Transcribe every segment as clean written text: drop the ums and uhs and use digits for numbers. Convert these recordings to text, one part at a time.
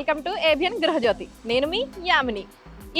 Welcome to ABN Gruhajyothi. నేను మీ యామిని.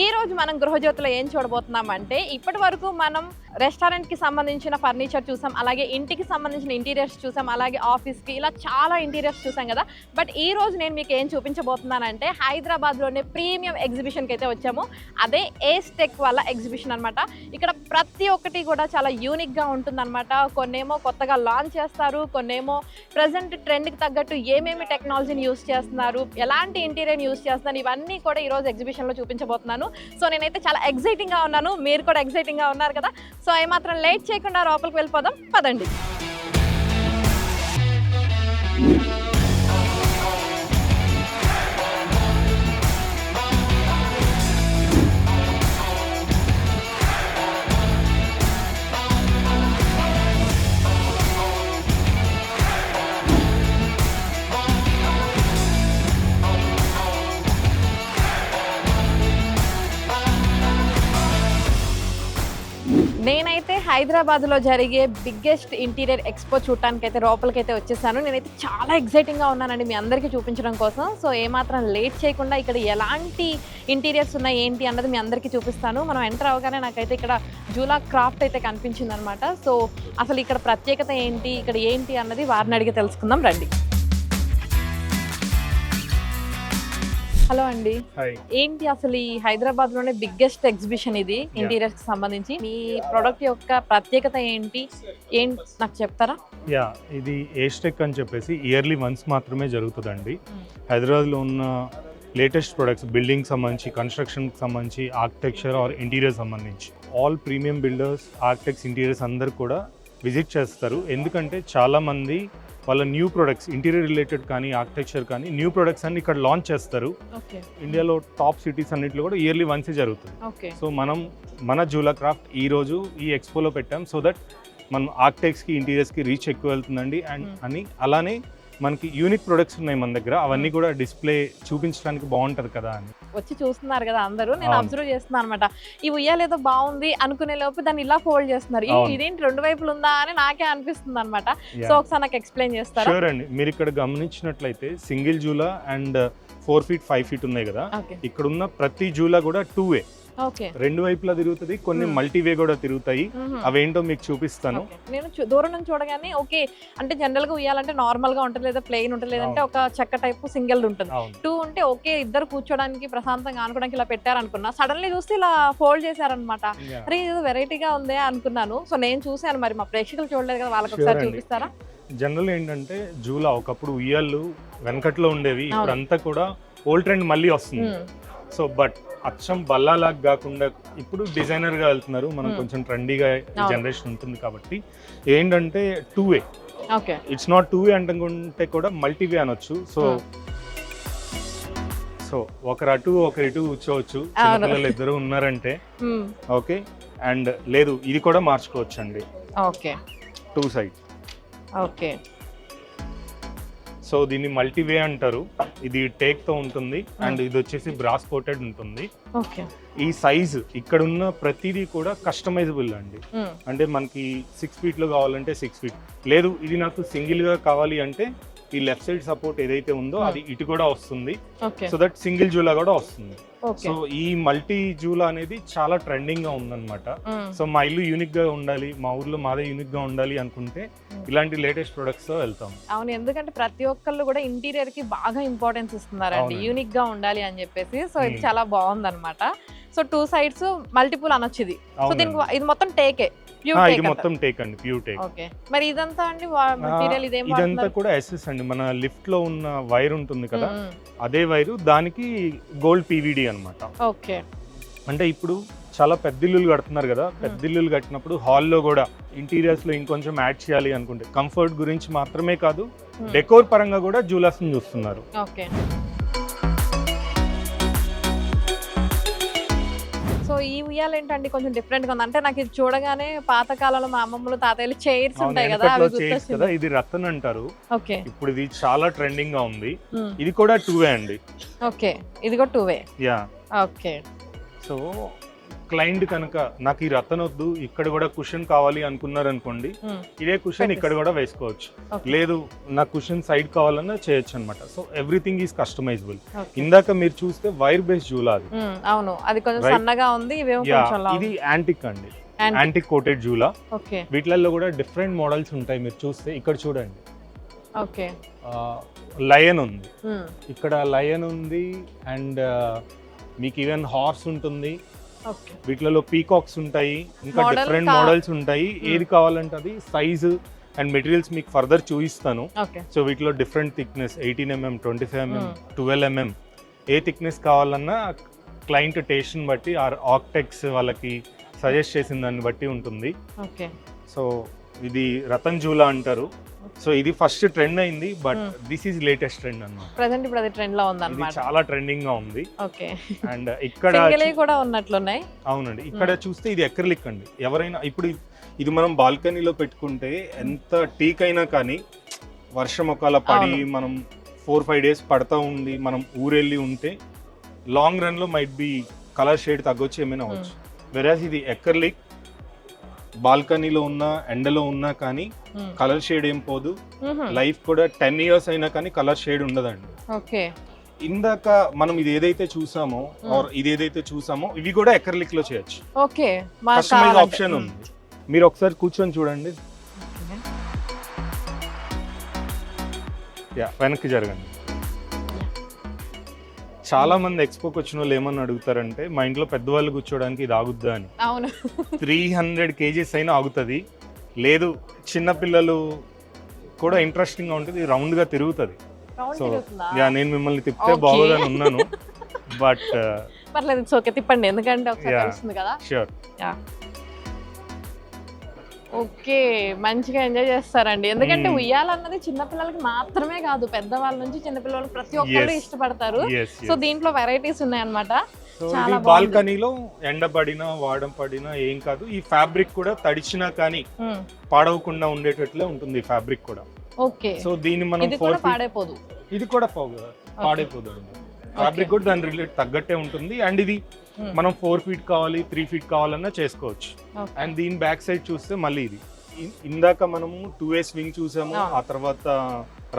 ఈ రోజు మనం గృహజ్యోతిలో ఏం చూడబోతున్నామంటే ఇప్పటి వరకు మనం రెస్టారెంట్కి సంబంధించిన ఫర్నిచర్ చూసాం, అలాగే ఇంటికి సంబంధించిన ఇంటీరియర్స్ చూసాం, అలాగే ఆఫీస్కి, ఇలా చాలా ఇంటీరియర్స్ చూసాం కదా. బట్ ఈ రోజు నేను మీకు ఏం చూపించబోతున్నానంటే హైదరాబాద్లోనే ప్రీమియం ఎగ్జిబిషన్కి అయితే వచ్చాము. అదే ఏస్ టెక్ వాళ్ళ ఎగ్జిబిషన్ అనమాట. ఇక్కడ ప్రతి ఒక్కటి కూడా చాలా యూనిక్గా ఉంటుందన్నమాట. కొన్నేమో కొత్తగా లాంచ్ చేస్తారు, కొన్నేమో ప్రజెంట్ ట్రెండ్కి తగ్గట్టు ఏమేమి టెక్నాలజీని యూస్ చేస్తున్నారు, ఎలాంటి ఇంటీరియర్ యూస్ చేస్తున్నారు, ఇవన్నీ కూడా ఈరోజు ఎగ్జిబిషన్లో చూపించబోతున్నాను. సో నేనైతే చాలా ఎక్సైటింగ్గా ఉన్నాను, మీరు కూడా ఎక్సైటింగ్గా ఉన్నారు కదా. సో ఏమాత్రం లేట్ చేయకుండా లోపలికి వెళ్ళిపోదాం, పదండి. నేనైతే హైదరాబాద్లో జరిగే బిగ్గెస్ట్ ఇంటీరియర్ ఎక్స్పో చూడటానికి అయితే లోపలికైతే వచ్చేసాను. నేనైతే చాలా ఎక్సైటింగ్గా ఉన్నానండి మీ అందరికీ చూపించడం కోసం. సో ఏమాత్రం లేట్ చేయకుండా ఇక్కడ ఎలాంటి ఇంటీరియర్స్ ఉన్నాయి ఏంటి అన్నది మీ అందరికీ చూపిస్తాను. మనం ఎంటర్ అవగానే నాకైతే ఇక్కడ జూలా క్రాఫ్ట్ అయితే కనిపించింది అనమాట. సో అసలు ఇక్కడ ప్రత్యేకత ఏంటి, ఇక్కడ ఏంటి అన్నది వారిని అడిగి తెలుసుకుందాం, రండి. హలో అండి, ఏంటి అసలు ఈ హైదరాబాద్ లోనే బిగ్గెస్ట్ ఎగ్జిబిషన్ ఇది ఇంటీరియర్స్ కి సంబంధించి, మీ ప్రొడక్ట్ యొక్క ప్రత్యేకత ఏంటి నాకు చెప్తారా? ఇది ఏస్ టెక్ అని చెప్పేసి ఇయర్లీ వన్స్ మాత్రమే జరుగుతుందండి. హైదరాబాద్ లో ఉన్న లేటెస్ట్ ప్రొడక్ట్స్, బిల్డింగ్ సంబంధించి, కన్స్ట్రక్షన్ సంబంధించి, ఆర్కిటెక్చర్ ఆర్ ఇంటీరియర్ సంబంధించి all premium builders, architects, interiors అందరు కూడా విజిట్ చేస్తారు. ఎందుకంటే చాలా మంది వాళ్ళ న్యూ ప్రొడక్ట్స్, ఇంటీరియర్ రిలేటెడ్ కానీ, ఆర్కిటెక్చర్ కానీ, న్యూ ప్రొడక్ట్స్ అన్ని ఇక్కడ లాంచ్ చేస్తారు. ఇండియాలో టాప్ సిటీస్ అన్నింటిలో కూడా ఇయర్లీ వన్సే జరుగుతుంది. సో మనం మన జూలా క్రాఫ్ట్ ఈ రోజు ఈ ఎక్స్పోలో పెట్టాం. సో దట్ మనం ఆర్కిటెక్ట్స్కి, ఇంటీరియర్స్కి రీచ్ ఎక్కువ వెళ్తుందండి. అని అలానే మనకి యూనిక్ ప్రొడక్ట్స్ ఉన్నాయి మన దగ్గర, అవన్నీ కూడా డిస్ప్లే చూపించడానికి బాగుంటది కదా అని వచ్చి చూస్తున్నారు కదా అందరూ. నేను అబ్జర్వ్ చేస్తున్నాను అనమాట. ఈ ఉయ్యాల ఏదో బాగుంది అనుకునే లోపు దాన్ని ఇలా ఫోల్డ్ చేస్తున్నారు. ఇదేంటి రెండు వైపులు ఉందా అని నాకే అనిపిస్తుంది అనమాట. సో ఒకసారి నాకు ఎక్స్ప్లెయిన్ చేస్తారా? షూర్ అండి. మీరు ఇక్కడ గమనించినట్లయితే సింగిల్ జూలా అండ్ 4 feet 5 feet ఉన్నాయి కదా. ఇక్కడ ఉన్న ప్రతి జూలా కూడా 2-way, రెండు వైపులా తిరుగుతుంది. కొన్ని మల్టీవే కూడా తిరుగుతాయి. అవేంటో మీకు చూపిస్తాను. నేను దూరం నుంచి చూడగానే ఓకే అంటే జనరల్ గా ఉయ్యాలంటే నార్మల్ గా ఉంటుంది, లేదా ప్లెయిన్ ఉంటుంది, లేదంటే ఒక చెక్క టైప్ సింగిల్ ఉంటుంది. 2 ఉంటే ఓకే ఇద్దరు కూర్చోడానికి ప్రశాంతంగా ఆనుకోవడానికి ఇలా పెట్టారనుకున్నా. సడన్లీ చూస్తే ఇలా ఫోల్డ్ చేశారనమాట. అరే ఇది వెరైటీగా ఉందే అనుకున్నాను. సో నేను చూసాను, మరి మా ప్రేక్షకులు చూడలేదు కదా, వాళ్ళకి ఒకసారి చూపిస్తారా? జనరల్ ఏంటంటే జూలా ఒకప్పుడు ఉయ్యాలు వెనకట్లో ఉండేవి, ఇప్పుడు అంతా కూడా ఓల్డ్ ట్రెండ్ మళ్ళీ వస్తుంది. సో బట్ అచ్చం బల్లాలాగా కాకుండా ఇప్పుడు డిజైనర్ గా వెళ్తున్నారు. మనం కొంచెం ట్రెండీగా జనరేషన్ ఉంటుంది కాబట్టి ఏంటంటే 2-way, ఇట్స్ నాట్ 2-way అంటుకుంటే కూడా మల్టీవే అనొచ్చు. సో ఒకరు అటు ఒకరు ఇటు కూర్చోవచ్చు. చిన్నపిల్లలు ఇద్దరు ఉన్నారంటే ఓకే. అండ్ లేదు ఇది కూడా మార్చుకోవచ్చు అండి, 2 sides. ఓకే. సో దీన్ని మల్టీవే అంటారు. ఇది టేక్ తో ఉంటుంది అండ్ ఇది వచ్చేసి బ్రాస్ కోటెడ్ ఉంటుంది. ఈ సైజ్ ఇక్కడ ఉన్న ప్రతిదీ కూడా కస్టమైజబుల్ అండి. అంటే మనకి 6 feet లో కావాలంటే 6 feet, లేదు ఇది నాకు సింగిల్ గా కావాలి అంటే ఈ లెఫ్ట్ సైడ్ సపోర్ట్ ఏదైతే ఉందో అది ఇటు కూడా వస్తుంది. సో దట్ సింగిల్ జూలా కూడా వస్తుంది. సో ఈ మల్టీ జూలా అనేది చాలా ట్రెండింగ్ గా ఉందన్నమాట. సో మా ఇల్లు యూనిక్ గా ఉండాలి, మా ఊర్లో మాదే యూనిక్ గా ఉండాలి అనుకుంటే ఇలాంటి లేటెస్ట్ ప్రొడక్ట్స్ తో వెళ్తాం. అవును, ఎందుకంటే ప్రతి ఒక్కళ్ళు కూడా ఇంటీరియర్ కి బాగా ఇంపార్టెన్స్ ఇస్తున్నారండి, యూనిక్ గా ఉండాలి అని చెప్పేసి. సో ఇది చాలా బాగుంది అనమాట. సో 2 sides మల్టిపుల్ అనొచ్చు ఇది. సో దీనికి ఇది మొత్తం టేకే, ఇది మొత్తం టేక్ అండి, ప్యూర్ టేక్. ఓకే. మరి ఇదంతా అండి మెటీరియల్ ఇదంతా కూడా ఎస్ఎస్ అండి. మన లిఫ్ట్ లో ఉన్న వైర్ ఉంటుంది కదా, అదే వైరు, దానికి గోల్డ్ పీవీడీ అన్నమాట. ఓకే. అంటే ఇప్పుడు చాలా పెద్ద ఇల్లులు కడుతున్నారు కదా, పెద్ద ఇల్లులు కట్టినప్పుడు హాల్లో కూడా ఇంటీరియర్స్ లో ఇంకొంచెం యాడ్ చేయాలి అనుకుంటే కంఫర్ట్ గురించి మాత్రమే కాదు, డెకోర్ పరంగా కూడా జూలాస్ ని చూస్తున్నారు. ఓకే. సో ఈ ఉయ్యాలు ఏంటండి కొంచెం డిఫరెంట్ గా ఉంది. అంటే నాకు ఇది చూడగానే పాతకాలంలో మా అమ్మమ్మలు తాతయ్యలు చైర్స్ ఉంటాయి కదా, ఇది రతన్ అంటారు. ఓకే. ఇప్పుడు ఇది చాలా ట్రెండింగ్ గా ఉంది. ఇది కూడా 2-way అండి. ఓకే, ఇది కూడా 2-way. Yeah. Okay. So client కనుక నాకు ఈ రతన్ వద్దు ఇక్కడ కూడా కుషన్ కావాలి అనుకున్నారు అనుకోండి, ఇదే కుషన్ ఇక్కడ కూడా వేసుకోవచ్చు. లేదు నాకు కుషన్ సైడ్ కావాలన్నా చేయొచ్చు అనమాట. So everything is customisable. ఇందాక మీరు చూస్తే వైర్ బేస్ జూలా అది. అవును, అది కొంచెం సన్నగా ఉంది. ఇది యాంటిక్ అండి, యాంటిక్ కోటెడ్ జూలా. వీటిలలో కూడా డిఫరెంట్ మోడల్స్ ఉంటాయి. మీరు చూస్తే ఇక్కడ చూడండి, లయన్ ఉంది, ఇక్కడ లయన్ ఉంది, అండ్ మీకు ఈవెన్ హార్స్ ఉంటుంది. వీటిలలో పీకాక్స్ ఉంటాయి, ఇంకా డిఫరెంట్ మోడల్స్ ఉంటాయి. ఏది కావాలంటే అది సైజు అండ్ మెటీరియల్స్ మీకు ఫర్దర్ చూపిస్తాను. సో వీటిలో different thickness 18mm, 25mm, 12mm ఏ థిక్నెస్ కావాలన్నా క్లయింట్ టేస్ట్ని బట్టి ఆర్కిటెక్ట్స్ వాళ్ళకి సజెస్ట్ చేసిన దాన్ని బట్టి ఉంటుంది. సో ఇది రతన్ జూలా అంటారు. సో ఇది ఫస్ట్ ట్రెండ్ అయింది, but this is latest trend అన్నమాట. ప్రెజెంట్ ఇప్పుడు అది ట్రెండ్ లో ఉంది అన్నమాట. చాలా ట్రెండింగ్ గా ఉంది. ఓకే. అండ్ ఇక్కడ సింగిల్ కూడా ఉన్నట్లున్నాయి. అవునండి, ఇక్కడ చూస్తే ఇది ఎక్రిలిక్ అండి. ఎవరైనా ఇప్పుడు ఇది మనం బాల్కనీలో పెట్టుకుంటే ఎంత టీక్ అయినా కానీ వర్షం ఒకవేళ పడి మనం 4-5 days పడతా ఉంది, మనం ఊరెళ్ళి ఉంటే లాంగ్ రన్ లో మైట్ బి కలర్ షేడ్ తగ్గొచ్చు, ఏమైనా అవ్వచ్చు. వెరాజ్ ఇది ఎక్రిలిక్, బాల్కనీలో ఉన్న ఎండలో ఉన్నా కానీ కలర్ షేడ్ ఏం పోదు. లైఫ్ కూడా 10 years అయినా కానీ కలర్ షేడ్ ఉండదండి. ఓకే. ఇందాక మనం ఇది ఏదైతే చూసామో ఇది ఏదైతే చూసామో ఇవి కూడా ఎక్రిలిక్ లో చేయొచ్చు. ఓకే, కస్టమైజ్ ఆప్షన్ ఉంది. మీరు ఒకసారి కూర్చొని చూడండి. వెనక్కి జరగండి. చాలా మంది ఎక్స్పోకి వచ్చిన వాళ్ళు ఏమని అడుగుతారంటే, మా ఇంట్లో పెద్దవాళ్ళు కూర్చోడానికి ఇది ఆగుద్దా అని. 300 kgs అయినా ఆగుతుంది. లేదు చిన్నపిల్లలు కూడా ఇంట్రెస్టింగ్ గా ఉంటుంది, రౌండ్ గా తిరుగుతుంది. సో నేను మిమ్మల్ని తిప్పితే బాగోదని ఉన్నాను, బట్ పర్లేదు, ఓకే తిప్పండి, ఎందుకంటే ఒకసారి తెలుస్తుంది కదా. ష్యూర్. ఓకే, మంచిగా ఎంజాయ్ చేస్తారండి. ఎందుకంటే ఉయ్యాలన్నది చిన్నపిల్లలకి మాత్రమే కాదు, పెద్దవాళ్ళ నుంచి చిన్నపిల్లలు ప్రతి ఒక్కరు ఇష్టపడతారు. సో దీంట్లో వెరైటీస్ ఉన్నాయన్నమాట. బాల్కనీలో ఎండబడినా వాడపడినా ఏం కాదు. ఈ ఫ్యాబ్రిక్ కూడా తడిచినా కానీ పాడవకుండా ఉండేటట్లే ఉంటుంది ఫ్యాబ్రిక్ కూడా. ఓకే. సో దీన్ని మనం పాడైపోదు, ఇది కూడా పాడైపోదు. ఫ్యాబ్రిక్ కూడా దాని రిలేట్ తగ్గట్టే ఉంటుంది. అండ్ ఇది మనం 4 feet కావాలి, 3 feet కావాలన్నా చేసుకోవచ్చు. అండ్ దీని బ్యాక్ సైడ్ చూస్తే మళ్ళీ ఇది ఇందాక మనము 2way స్వింగ్ చూసాము, ఆ తర్వాత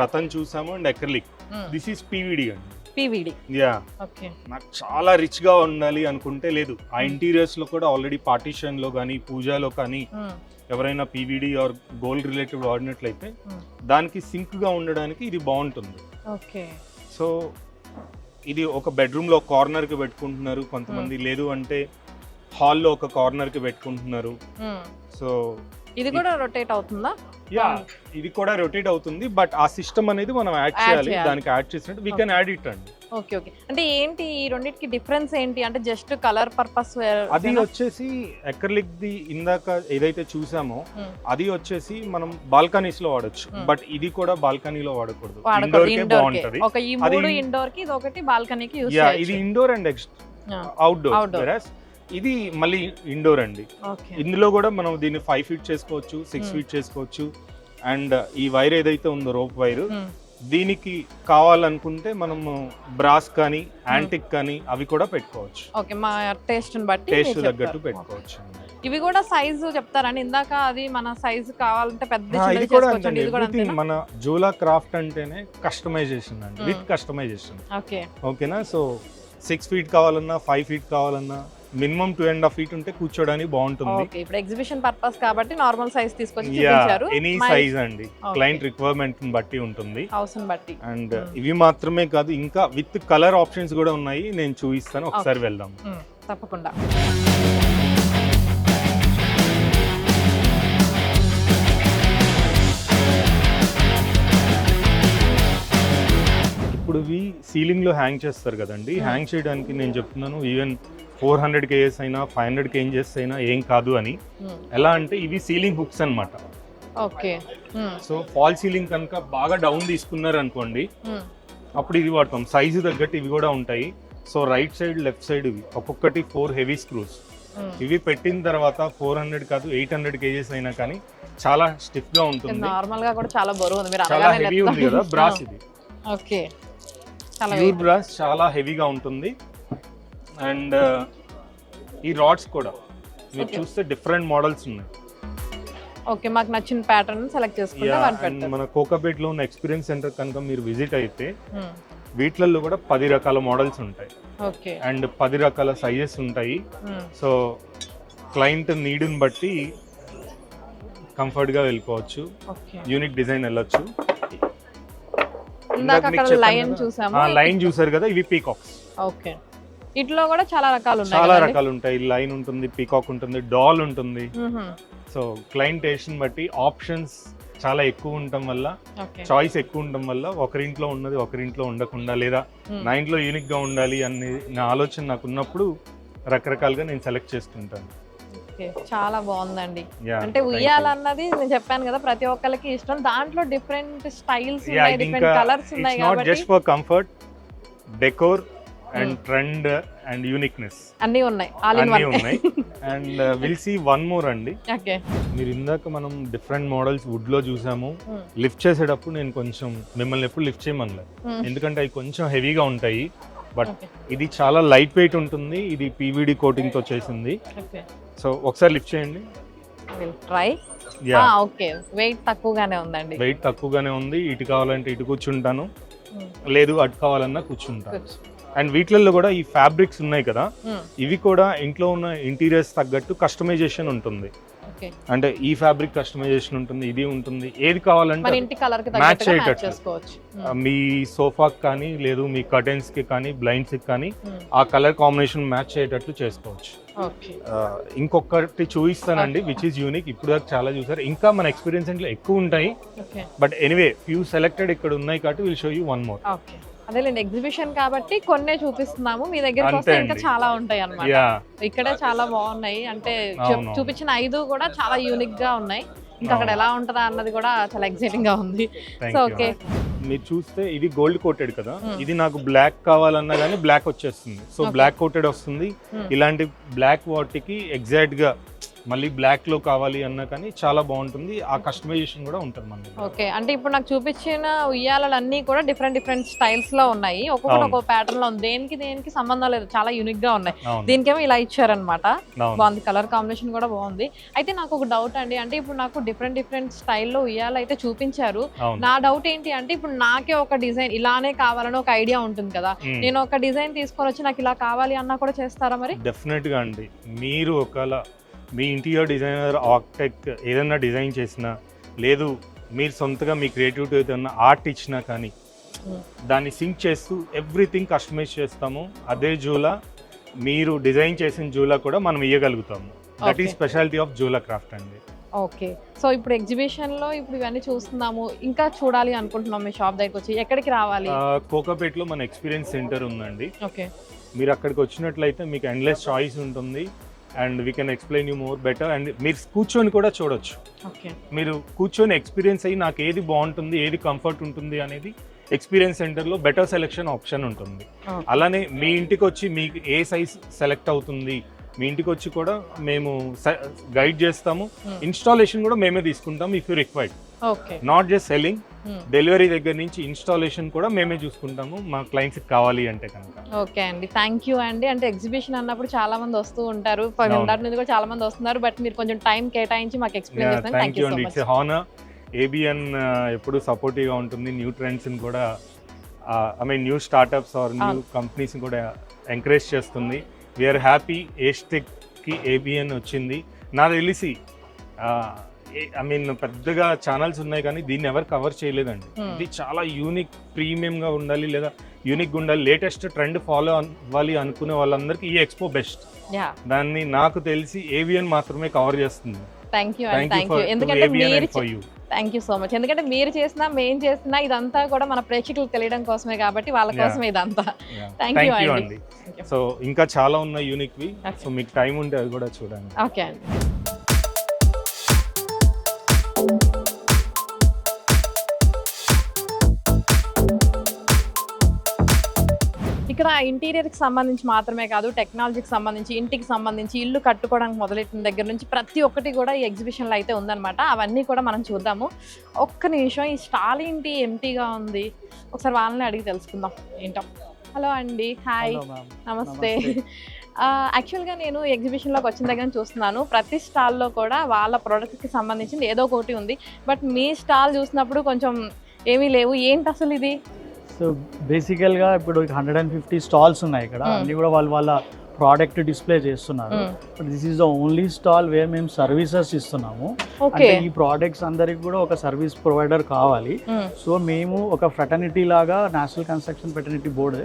రతన్ చూసాము, అండ్ ఎక్రిలిక్. దిస్ ఈస్ పీవీడి అండి. పీవీడి. యా. నాకు చాలా రిచ్ గా ఉండాలి అనుకుంటే లేదు, ఆ ఇంటీరియర్స్ లో కూడా ఆల్రెడీ పార్టీషన్ లో కానీ పూజలో కానీ ఎవరైనా పీవీడి ఆర్ గోల్డ్ రిలేటెడ్ వాడినట్లయితే దానికి సింక్ గా ఉండడానికి ఇది బాగుంటుంది. ఓకే. సో ఇది ఒక బెడ్రూమ్ లో కార్నర్ కి పెట్టుకుంటున్నారు కొంతమంది, లేదు అంటే హాల్లో ఒక కార్నర్ కి పెట్టుకుంటున్నారు. సో ఇది కూడా రొటేట్ అవుతుందా? యా, ఇది కూడా రొటేట్ అవుతుంది, బట్ ఆ సిస్టమ్ అనేది మనం యాడ్ చేయాలి. దానికి యాడ్ చేసినట్టు వీ కెన్ యాడ్ ఇట్ అండి. ఓకే. ఓకే, అంటే ఏంటి ఈ రెండింటికి డిఫరెన్స్ ఏంటి? అంటే జస్ట్ కలర్ పర్పస్. అది వచ్చేసి ఎక్రిలిక్ ది ఇందాక ఏదైతే చూసామో అది వచ్చేసి మనం బాల్కనీస్ లో వాడొచ్చు, బట్ ఇది కూడా బాల్కనీలో వాడకూడదు. ఇండోర్ కే బాగుంటది. ఈ మూడు ఇండోర్ కి, ఇది ఒకటి బాల్కనీకి యూస్ చేయొచ్చు. యా, ఇది ఇండోర్ అండ్ అవుట్డోర్. ఇది మళ్ళీ ఇండోర్ అండి. ఇందులో కూడా మనం దీన్ని 5 feet చేసుకోవచ్చు, 6 feet చేసుకోవచ్చు. అండ్ ఈ వైర్ ఏదైతే ఉందో రోప్ వైర్, దీనికి కావాలనుకుంటే మనము బ్రాస్ కానీ యాంటిక్ కానీ అవి కూడా పెట్టుకోవచ్చు. ఓకే, మా టేస్ట్ తగ్గట్టు పెట్టుకోవచ్చు. ఇవి కూడా సైజు చెప్తారండి. ఇందాక అది మన సైజు కావాలంటే పెద్ద మన జూలా క్రాఫ్ట్ అంటేనే కస్టమైజేషన్ అండి, విత్ కస్టమైజేషన్. ఓకేనా? సో 6 feet కావాలన్నా 5 feet కావాలన్నా మినిమం 2.5 feet ఉంటే కూర్చోడానికి బాగుంటుంది. ఇప్పుడు ఎగ్జిబిషన్ పర్పస్ కాబట్టి నార్మల్ సైజ్ తీసుకొచ్చి చూపించారు. ఎనీ సైజ్ అండి, క్లయింట్ రిక్వైర్మెంట్ బట్టి ఉంటుంది, అవసరం బట్టి. అండ్ ఇవి మాత్రమే కాదు, ఇంకా విత్ కలర్ ఆప్షన్స్ కూడా ఉన్నాయి, నేను చూపిస్తాను. ఒకసారి వెళ్దాం. తప్పకుండా. ఇప్పుడు ఇవి సీలింగ్ లో హ్యాంగ్ చేస్తారు కదండి, హ్యాంగ్ చేయడానికి నేను చెప్తున్నాను ఈవెన్ 400 kgs అయినా 500 kgs అయినా ఏం కాదు అని. ఎలా అంటే ఇవి సీలింగ్ హుక్స్ అన్నమాట. ఓకే. సో ఫాల్ సీలింగ్ కనుక బాగా డౌన్ తీసుకున్నారు అనుకోండి, అప్పుడు ఇది వాడతాం. సైజు తగ్గట్టు ఇవి కూడా ఉంటాయి. So right side left side ఇవి ఒక్కొక్కటి 4 heavy screws. ఇవి పెట్టిన తర్వాత 400 కాదు 800 kgs అయినా కానీ చాలా స్టిఫ్ గా ఉంటుంది. నార్మల్ గా కూడా చాలా బరువు ఉంది, చాలా హెవీ ఉంది కదా బ్రాస్. ఇది ఓకే, ప్యూర్ బ్రాస్ చాలా హెవీగా ఉంటుంది. అండ్ ఈ రాడ్స్ కూడా మీరు Okay. చూస్తే డిఫరెంట్ మోడల్స్ ఉన్నాయి. ఓకే, మాకు నచ్చిన ప్యాటర్న్ సెలెక్ట్ చేసుకుంటే Yeah, వన్ and పెడతారు. మన కోకాపేట్లో ఉన్న ఎక్స్పీరియన్స్ సెంటర్ కనుక మీరు విజిట్ అయితే వీటిలలో కూడా 10 రకాల మోడల్స్ ఉంటాయి ఓకే. అండ్ 10 రకాల సైజెస్ ఉంటాయి. సో క్లయింట్ నీడ్ని బట్టి కంఫర్ట్గా వెళ్ళిపోవచ్చు, ఓకే. యూనిక్ డిజైన్ వెళ్ళొచ్చు. ఇందాక అక్కడ లైన్ చూసాము. లైన్ చూసారు కదా, ఇవి పీకాక్స్. ఓకే, ఇట్లో కూడా చాలా రకాలు ఉన్నాయి చాలా కదండి? రకాలు ఉంటాయి. లైన్ ఉంటుంది, పీకాక్ ఉంటుంది, డాల్ ఉంటుంది. మ్మ్. సో క్లయింట్ టేస్ట్ని బట్టి ఆప్షన్స్ చాలా ఎక్కువ ఉండటం వల్ల, ఓకే. చాయిస్ ఎక్కువ ఉండటం వల్ల ఒకరింట్లో ఉన్నది ఒకరింట్లో ఉండకుండా, లేదా మ్మ్. నా ఇంట్లో యూనిక్గా ఉండాలి అనే నా ఆలోచన నాకు ఉన్నప్పుడు రకరకాలుగా నేను సెలెక్ట్ చేసుకుంటాను. ఓకే, చాలా బాగుందండి. Yeah, అంటే thank you. ఉయ్యాలన్నది నేను చెప్పాను కదా ప్రతి ఒక్కరికి ఇష్టం. దాంట్లో డిఫరెంట్ స్టైల్స్ Yeah, ఉన్నాయి, ఇది డిఫరెంట్ ఇంకా కలర్స్ ఉన్నాయి it's not కాబట్టి just for comfort, decor and trend and uniqueness. అన్నీ ఉన్నాయి, ఆల్ ఇన్ అన్నీ వన్. ఉన్నాయి. And will see one more అండి. ఓకే. మీరు ఇందాక మనం డిఫరెంట్ మోడల్స్ వుడ్ లో చూసాము. లిఫ్ట్ చేసేటప్పుడు నేను కొంచెం మిమ్మల్ని ఎప్పుడు లిఫ్ట్ చేయమనలేదు, ఎందుకంటే అవి కొంచెం హెవీగా ఉంటాయి. But okay. ఇది చాలా లైట్ వెయిట్ ఉంటుంది. ఇది పీవీడి కోటింగ్ తో చేసింది. ఓకే, సో ఒకసారి లిఫ్ట్ చేయండి. Will try. Yeah, okay, weight తక్కువగానే ఉందండి. వెయిట్ తక్కువగానే ఉంది. ఇటు కావాలంటే ఇటు కూర్చుంటాను, లేదు అటు కావాలన్నా కూర్చుంటాను. అండ్ వీటిల్లో కూడా ఈ ఫ్యాబ్రిక్స్ ఉన్నాయి కదా, ఇవి కూడా ఇంట్లో ఉన్న ఇంటీరియర్స్ తగ్గట్టు కస్టమైజేషన్ ఉంటుంది. ఓకే. అంటే ఈ ఫ్యాబ్రిక్ కస్టమైజేషన్ ఉంటుంది, ఇది ఉంటుంది. ఏది మన కావాలంటే ఇంటి కలర్ కి మ్యాచ్ తగ్గట్టుగా మ్యాచ్ అయ్యేటట్లు. చేసుకోవచ్చు. మీ సోఫాకి కానీ, లేదు మీ కర్టెన్స్ కి కానీ, బ్లైండ్స్ కి కానీ మ్మ్. ఆ కలర్ కాంబినేషన్ మ్యాచ్ అయ్యేటట్లు చేసుకోవచ్చు. ఓకే. ఇంకొకటి చూపిస్తానండి, విచ్ ఈస్ యూనిక్. ఇప్పుడు దాకా చాలా చూసారు, ఇంకా మన ఎక్స్పీరియన్స్ ఇంట్లో ఎక్కువ ఉంటాయి. Okay. But anyway few selected ఇక్కడ ఉన్నాయి కాబట్టి will show you one more. Okay, అదేలేండి, ఎగ్జిబిషన్ కాబట్టి కొన్నే చూపిస్తున్నాము. మీ దగ్గరికి అంతే వస్తే ఇంకా అండి. చాలా ఉంటాయి అన్నమాట. యా, ఇక్కడే చాలా బాగున్నాయి. అంటే అవును. చూపించిన 5 కూడా చాలా యూనిక్ గా ఉన్నాయి. ఇంకా అక్కడ ఎలా ఉంటుందా అన్నది కూడా చాలా ఎక్సైటింగ్ గా ఉంది. Thank so you. ఓకే. మీరు చూస్తే ఇది గోల్డ్ కోటెడ్ కదా, మ్మ్. ఇది నాకు బ్లాక్ కావాలన్నా కానీ బ్లాక్ వచ్చేస్తుంది. So Okay. బ్లాక్ కోటెడ్ వస్తుంది. మ్మ్. ఇలాంటి బ్లాక్ వాటికి ఎగ్జాక్ట్ గా మళ్ళీ బ్లాక్ లో కావాలి అన్నా కానీ చాలా బాగుంటుంది. ఆ కస్టమైజేషన్ కూడా ఉంటుంది మన దగ్గర. ఓకే, అంటే ఇప్పుడు నాకు చూపించిన ఉయ్యాలన్నీ కూడా డిఫరెంట్ డిఫరెంట్ స్టైల్స్ లో ఉన్నాయి. ఒక్కొక్కటి అవును. ఒక్కొక్క ప్యాటర్న్ లో ఉంది. దేనికి సంబంధం లేదు, చాలా యూనిక్ గా ఉన్నాయి. అవును, దీనికేమో ఇలా ఇచ్చారనమాట. అవును. బాగుంది, కలర్ కాంబినేషన్ కూడా బాగుంది. అయితే నాకు ఒక డౌట్ అండి, అంటే ఇప్పుడు నాకు డిఫరెంట్ స్టైల్లో ఉయ్యాలు అయితే చూపించారు. అవును. నా డౌట్ ఏంటి అంటే, ఇప్పుడు నాకే ఒక డిజైన్ ఇలానే కావాలని ఒక ఐడియా ఉంటుంది కదా, మ్మ్. నేను ఒక డిజైన్ తీసుకొని వచ్చి నాకు ఇలా కావాలి అన్నా కూడా చేస్తారా మరి? డెఫినెట్ గా అండి. మీరు ఒకవేళ మీ ఇంటీరియర్ డిజైనర్, ఆర్కిటెక్ట్ ఏదైనా డిజైన్ చేసినా, లేదు మీరు సొంతగా మీ క్రియేటివిటీ ఏదైనా ఆర్ట్ ఇచ్చినా కానీ దాన్ని సింక్ చేస్తూ ఎవ్రీథింగ్ కస్టమైజ్ చేస్తాము. అదే జూలా మీరు డిజైన్ చేసిన జూలా కూడా మనం ఇవ్వగలుగుతాము. That is speciality of Jhula craft అండి. ఓకే, సో ఇప్పుడు ఎగ్జిబిషన్ లో ఇప్పుడు ఇవన్నీ చూస్తున్నాము, ఇంకా చూడాలి అనుకుంటున్నాం. మీ షాప్ దగ్గరికి వచ్చి ఎక్కడికి రావాలి? కోకాపేట్లో మన ఎక్స్పీరియన్స్ సెంటర్ ఉందండి. ఓకే. మీరు అక్కడికి వచ్చినట్లయితే మీకు ఎండ్లెస్ చాయిస్ ఉంటుంది. And we can explain you more better. And మీరు కూర్చొని కూడా చూడొచ్చు. ఓకే. మీరు కూర్చొని ఎక్స్పీరియన్స్ అయ్యి నాకు ఏది బాగుంటుంది, ఏది కంఫర్ట్ ఉంటుంది అనేది ఎక్స్పీరియన్స్ సెంటర్లో బెటర్ సెలెక్షన్ ఆప్షన్ ఉంటుంది. Okay. అలానే మీ ఇంటికి వచ్చి మీకు ఏ సైజ్ సెలెక్ట్ అవుతుంది, మీ ఇంటికి వచ్చి కూడా మేము గైడ్ చేస్తాము. ఇన్స్టాలేషన్ కూడా మేమే తీసుకుంటాం if you required. Okay. Not just selling, delivery దగ్గర నుంచి ఇన్స్టాలేషన్ కూడా మేమే చూసుకుంటాము మా క్లయింట్స్కి కావాలి అంటే కనుక. ఓకే అండి, థ్యాంక్ యూ అండి. అంటే ఎగ్జిబిషన్ అన్నప్పుడు చాలా మంది వస్తూ ఉంటారు, ఇందాటి నుంచి కూడా చాలా మంది వస్తున్నారు. బట్ మీరు కొంచెం టైం కేటాయించి మాకు ఎక్స్ప్లెయిన్ చేస్తున్నారు. థ్యాంక్ యూ అండి. It's honour. ఏబిఎన్ ఎప్పుడు సపోర్టివ్గా ఉంటుంది. న్యూ ట్రెండ్స్ని కూడా న్యూ స్టార్టప్స్ ఆర్ న్యూ కంపెనీస్ని కూడా ఎంకరేజ్ చేస్తుంది. వీఆర్ హ్యాపీ ఏస్టెక్కి ఏబిఎన్ వచ్చింది. నాకు తెలిసి పెద్దగా ఛానల్స్ ఉన్నాయి కానీ దీన్ని ఎవరు కవర్ చేయలేదండి. ఇది చాలా యూనిక్, ప్రీమియంగా ఉండాలి లేదా యూనిక్గా ఉండాలి, లేటెస్ట్ ట్రెండ్ ఫాలో అవ్వాలి అనుకునే వాళ్ళందరికీ ఈ ఎక్స్పో బెస్ట్. దాన్ని నాకు తెలిసి ఏవిఎన్ మాత్రమే కవర్ చేస్తుంది. థ్యాంక్ యూ అండి, థ్యాంక్ యూ. ఎందుకంటే థ్యాంక్ యూ సో మచ్. ఎందుకంటే మీరు చేసినా మేం చేసినా ఇదంతా కూడా మన ప్రేక్షకులకు తెలియడం కోసమే కాబట్టి వాళ్ళ కోసమే ఇదంతా. థ్యాంక్ యూ అండి. సో ఇంకా చాలా ఉన్నాయి యూనిక్వి. సో మీకు టైం ఉంటే అది కూడా చూడండి. ఓకే అండి. ఇక్కడ ఇంటీరియర్కి సంబంధించి మాత్రమే కాదు, టెక్నాలజీకి సంబంధించి, ఇంటికి సంబంధించి, ఇల్లు కట్టుకోవడానికి మొదలెట్టిన దగ్గర నుంచి ప్రతి ఒక్కటి కూడా ఈ ఎగ్జిబిషన్లో అయితే ఉందన్నమాట. అవన్నీ కూడా మనం చూద్దాము. ఒక్క నిమిషం, ఈ స్టాల్ ఏంటి ఎంటీగా ఉంది, ఒకసారి వాళ్ళని అడిగి తెలుసుకుందాం ఏంటో. హలో అండి, హాయ్, నమస్తే. యాక్చువల్గా నేను ఎగ్జిబిషన్లోకి వచ్చిన దగ్గర నుంచి చూస్తున్నాను, ప్రతి స్టాల్లో కూడా వాళ్ళ ప్రోడక్ట్కి సంబంధించింది ఏదో ఒకటి ఉంది. బట్ మీ స్టాల్ చూసినప్పుడు కొంచెం ఏమీ లేవు, ఏంటి అసలు ఇది? సో బేసికల్గా ఇప్పుడు 150 స్టాల్స్ ఉన్నాయి ఇక్కడ, అన్ని కూడా వాళ్ళ ప్రోడక్ట్ డిస్ప్లే చేస్తున్నారు. But this is the only stall where మేము సర్వీసెస్ ఇస్తున్నాము. అంటే ఈ ప్రోడక్ట్స్ అందరికి కూడా ఒక సర్వీస్ ప్రొవైడర్ కావాలి. సో మేము ఒక ఫ్రెటర్నిటీ లాగా national construction fraternity board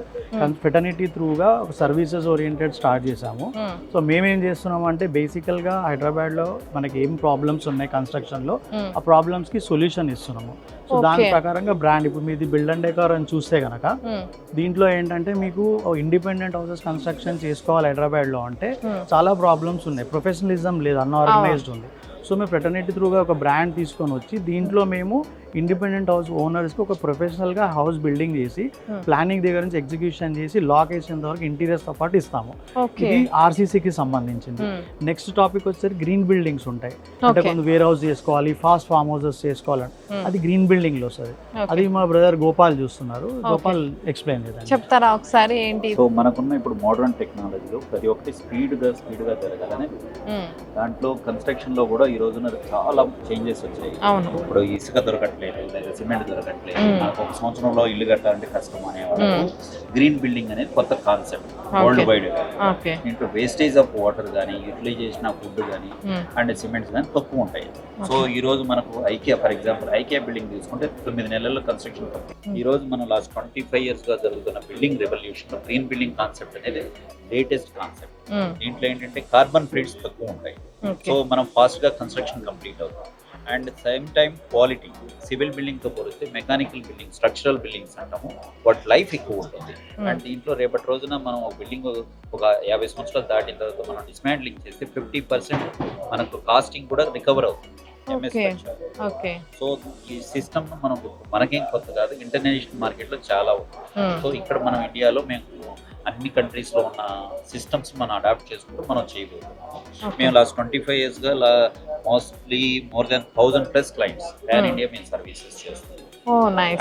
fraternity త్రూగా ఒక సర్వీసెస్ ఓరియంటెడ్ స్టార్ట్ చేసాము. సో మేమేం చేస్తున్నాము అంటే బేసికల్గా హైదరాబాద్లో మనకి ఏం ప్రాబ్లమ్స్ ఉన్నాయి కన్స్ట్రక్షన్లో, ఆ ప్రాబ్లమ్స్కి సొల్యూషన్ ఇస్తున్నాము. సో దాని ప్రకారంగా బ్రాండ్, ఇప్పుడు మీది బిల్డ్ అండ్ డెకార్ అని చూస్తే కనుక దీంట్లో ఏంటంటే మీకు ఇండిపెండెంట్ హౌసెస్ కన్స్ట్రక్షన్ చేసుకోవాలి హైదరాబాద్లో అంటే చాలా ప్రాబ్లమ్స్ ఉన్నాయి, ప్రొఫెషనలిజం లేదు, అన్ఆర్గనైజ్డ్ ఉంది. సో మేము ఫ్రెటర్నిటీ త్రూగా ఒక బ్రాండ్ తీసుకొని వచ్చి దీంట్లో మేము ఇండిపెండెంట్ హౌస్ ఓనర్స్కి ఒక ప్రొఫెషనల్గా హౌస్ బిల్డింగ్ చేసి ప్లానింగ్ దగ్గర నుంచి ఎగ్జిక్యూషన్ చేసి లొకేషన్ వరకు ఇంటీరియర్స్తో పాటు ఇస్తాము. ఇది ఆర్సీసీకి సంబంధించింది. నెక్స్ట్ టాపిక్ వచ్చేసరికి గ్రీన్ బిల్డింగ్స్ ఉంటాయి, అంటే కొంచెం వేర్ హౌస్ చేసుకోవాలి, ఫాస్ట్ ఫార్మ్ హౌసెస్ చేసుకోవాలి, అది గ్రీన్ బిల్డింగ్ లో వస్తుంది. అది మా బ్రదర్ గోపాల్ చూస్తున్నారు, గోపాల్ ఎక్స్ప్లెయిన్ చేద్దాం. చెప్తారా ఒకసారి ఏంటి? సో మనకున్న ఇప్పుడు మోడర్న్ టెక్నాలజీలో ప్రతి ఒక్కటి స్పీడ్ గా జరగాలని, దాంట్లో కన్స్ట్రక్షన్ లో కూడా ఈ రోజున చాలా చేంజెస్ వచ్చాయి. ఇప్పుడు ఇసుక దొరకట్లేదు, లేదా సిమెంట్ దొరకట్లేదు, నాకు ఒక సంవత్సరంలో ఇల్లు కట్టాలంటే కష్టం అనేవాళ్ళు. గ్రీన్ బిల్డింగ్ అనేది కొత్త కాన్సెప్ట్ వరల్డ్ వైడ్ గా. ఇంట్లో వేస్టేజ్ ఆఫ్ వాటర్ కానీ, యూటిలైజేషన్ ఆఫ్ ఫుడ్ కానీ అండ్ సిమెంట్స్ కానీ తక్కువ ఉంటాయి. సో ఈ రోజు మనకు IKEA, for example IKEA building తీసుకుంటే 9 నెలల్లో కన్స్ట్రక్షన్ కంప్లీట్. ఈ రోజు మనం లాస్ట్ 25 years గా జరుగుతున్న బిల్డింగ్ రెవల్యూషన్ లో గ్రీన్ బిల్డింగ్ కాన్సెప్ట్ అనేది లేటెస్ట్ కాన్సెప్ట్. దీంట్లో ఏంటంటే కార్బన్ ఫిట్స్ తక్కువ ఉంటాయి, సో మనం ఫాస్ట్ గా కన్స్ట్రక్షన్ కంప్లీట్ అవుతాం. And same time quality, civil building తో పోలిస్తే మెకానికల్ బిల్డింగ్, స్ట్రక్చరల్ బిల్డింగ్స్ అంటాము, వాటి లైఫ్ ఎక్కువ ఉంటుంది. అండ్ దీంట్లో రేపటి రోజున మనం ఒక బిల్డింగ్ ఒక 50 సంవత్సరాలు దాటిన తర్వాత మనం డిస్మాంట్లింగ్ చేస్తే 50% మనకు కాస్టింగ్ కూడా రికవర్ అవుతుంది. సో ఈ సిస్టమ్ మనకేం కొత్త కాదు, ఇంటర్నేషనల్ మార్కెట్ లో చాలా ఉంది. సో ఇక్కడ మనం ఇండియాలో మేము అన్ని కంట్రీస్ లో ఉన్న సిస్టమ్స్ మనం అడాప్ట్ చేసుకుంటూ మనం చేయబోతున్నాం. మేము లాస్ట్ 25 years గా mostly more than 1000+ clients pan India మేము సర్వీసెస్ చేస్తాం.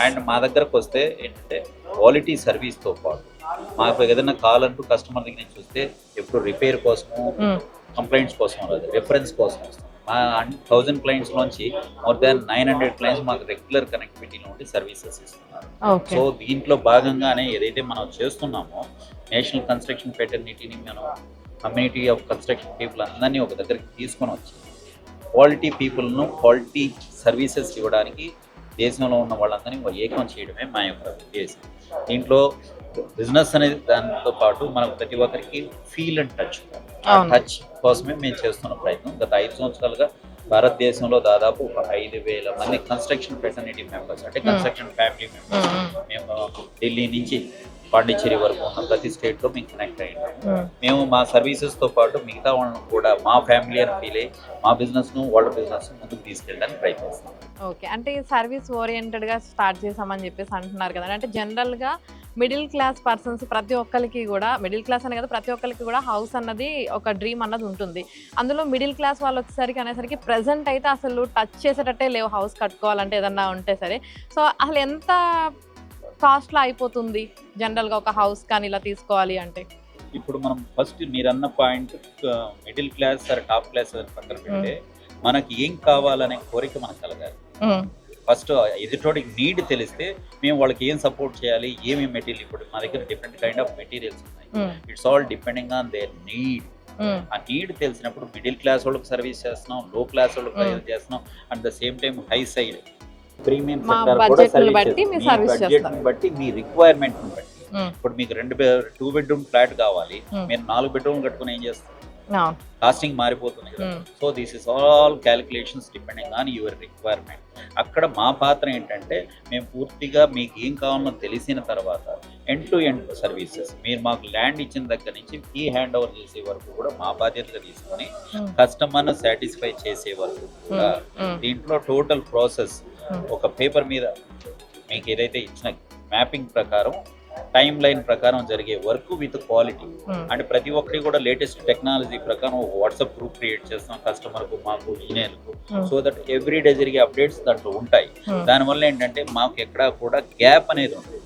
అండ్ మా దగ్గరకు వస్తే ఏంటంటే క్వాలిటీ సర్వీస్ తో పాటు మాకు ఏదైనా కావాలంటూ కస్టమర్ దగ్గర నుంచి చూస్తే ఎప్పుడు రిపేర్ కోసము, కంప్లైంట్స్ కోసం రాదు, రెఫరెన్స్ కోసం వస్తాం. మా 1000 క్లయింట్స్ నుంచి మోర్ దాన్ 900 క్లయింట్స్ మాకు రెగ్యులర్ కనెక్టివిటీలో ఉండి సర్వీసెస్ ఇస్తున్నారు. సో దీంట్లో భాగంగానే ఏదైతే మనం చేస్తున్నామో నేషనల్ కన్స్ట్రక్షన్ ఫ్రెటర్నిటీని మనం కమ్యూనిటీ ఆఫ్ కన్స్ట్రక్షన్ పీపుల్ అందరినీ ఒక దగ్గరికి తీసుకొని వచ్చి క్వాలిటీ పీపుల్ను క్వాలిటీ సర్వీసెస్ ఇవ్వడానికి దేశంలో ఉన్న వాళ్ళందరినీ ఏకం చేయడమే మా యొక్క ఉద్దేశం. దీంట్లో బిజినెస్ అనేది దాంతో పాటు మనకు ప్రతి ఒక్కరికి ఫీల్ అండ్ టచ్, ఆ టచ్ కోసమే మేము చేస్తున్న ప్రయత్నం. గత 5 సంవత్సరాలుగా భారతదేశంలో దాదాపు 5,000 మంది కన్స్ట్రక్షన్ ఫ్రెటర్నిటీ మెంబర్స్, అంటే కన్స్ట్రక్షన్ ఫ్యామిలీ మెంబర్స్ మేము ఢిల్లీ నుంచి పాండిచ్చేరి వరకు ఉన్న ప్రతి స్టేట్ లో మేము కనెక్ట్ అయ్యాము. మేము మా సర్వీసెస్ తో పాటు మిగతా వాళ్ళని కూడా మా ఫ్యామిలీ అని ఫీల్ అయ్యి మా బిజినెస్ ను వాళ్ళ బిజినెస్ ముందుకు తీసుకెళ్ళడానికి ప్రయత్నిస్తాం. ఓకే, అంటే సర్వీస్ ఓరియంటెడ్ గా స్టార్ట్ చేసామని చెప్పేసి అంటున్నారు కదా. అంటే జనరల్ గా మిడిల్ క్లాస్ పర్సన్స్ ప్రతి ఒక్కరికి కూడా, మిడిల్ క్లాస్ అనే కదా, ప్రతి ఒక్కరికి కూడా హౌస్ అన్నది ఒక డ్రీమ్ అన్నది ఉంటుంది. అందులో మిడిల్ క్లాస్ వాళ్ళు వచ్చేసరికి అనేసరికి ప్రెసెంట్ అయితే అసలు టచ్ చేసేటట్టే లేవు హౌస్ కట్టుకోవాలంటే ఏదన్నా ఉంటే సరే. సో అసలు ఎంత కాస్ట్లో అయిపోతుంది జనరల్గా ఒక హౌస్ కానీ ఇలా తీసుకోవాలి అంటే? ఇప్పుడు మనం ఫస్ట్ మీరు అన్న point middle class or top class అని పక్కన పెడితే మనకి ఏం కావాలనే కోరిక మనకు కలగాలి. ఫస్ట్ ఎదుటోడికి నీడ్ తెలిస్తే మేము వాళ్ళకి ఏం సపోర్ట్ చేయాలి, ఏమి మెటీరియల్. ఇప్పుడు మా దగ్గర డిఫరెంట్ కైండ్ ఆఫ్ మెటీరియల్స్ ఉన్నాయి, it's all depending on their need. ఆ నీడ్ తెలిసినప్పుడు మిడిల్ క్లాస్ వాళ్ళకి సర్వీస్ చేస్తున్నాం, లో క్లాస్ వాళ్ళకి చేస్తున్నాం, at the same time high side premium sector కూడా బడ్జెట్ బట్టి మీ రిక్వైర్మెంట్ బట్టి. ఇప్పుడు మీకు 2 bedroom ఫ్లాట్ కావాలి, మీరు 4 bedroom కట్టుకుని ఏం చేస్తారు? కాస్టింగ్ మారిపోతుంది కదా. So this is all calculations depending on your requirement. అక్కడ మా పాత్ర ఏంటంటే మేము పూర్తిగా మీకు ఏం కావాలో తెలిసిన తర్వాత ఎండ్ టు ఎండ్ సర్వీసెస్, మీరు మాకు ల్యాండ్ ఇచ్చిన దగ్గర నుంచి కీ హ్యాండ్ ఓవర్ చేసే వరకు కూడా మా బాధ్యతగా తీసుకొని కస్టమర్ను సాటిస్ఫై చేసే వరకు కూడా దీంట్లో టోటల్ ప్రాసెస్ ఒక పేపర్ మీద మీకు ఏదైతే ఇచ్చిన మ్యాపింగ్ ప్రకారం టైం లైన్ ప్రకారం జరిగే వర్క్ విత్ క్వాలిటీ. అంటే ప్రతి ఒక్కరి కూడా లేటెస్ట్ టెక్నాలజీ ప్రకారం ఒక వాట్సాప్ గ్రూప్ క్రియేట్ చేస్తాం కస్టమర్కు, మాకు, ఇంజనీర్కు. సో దట్ ఎవ్రీ డే జరిగే అప్డేట్స్ దాంట్లో ఉంటాయి. దానివల్ల ఏంటంటే మాకు ఎక్కడా కూడా గ్యాప్ అనేది ఉంటుంది.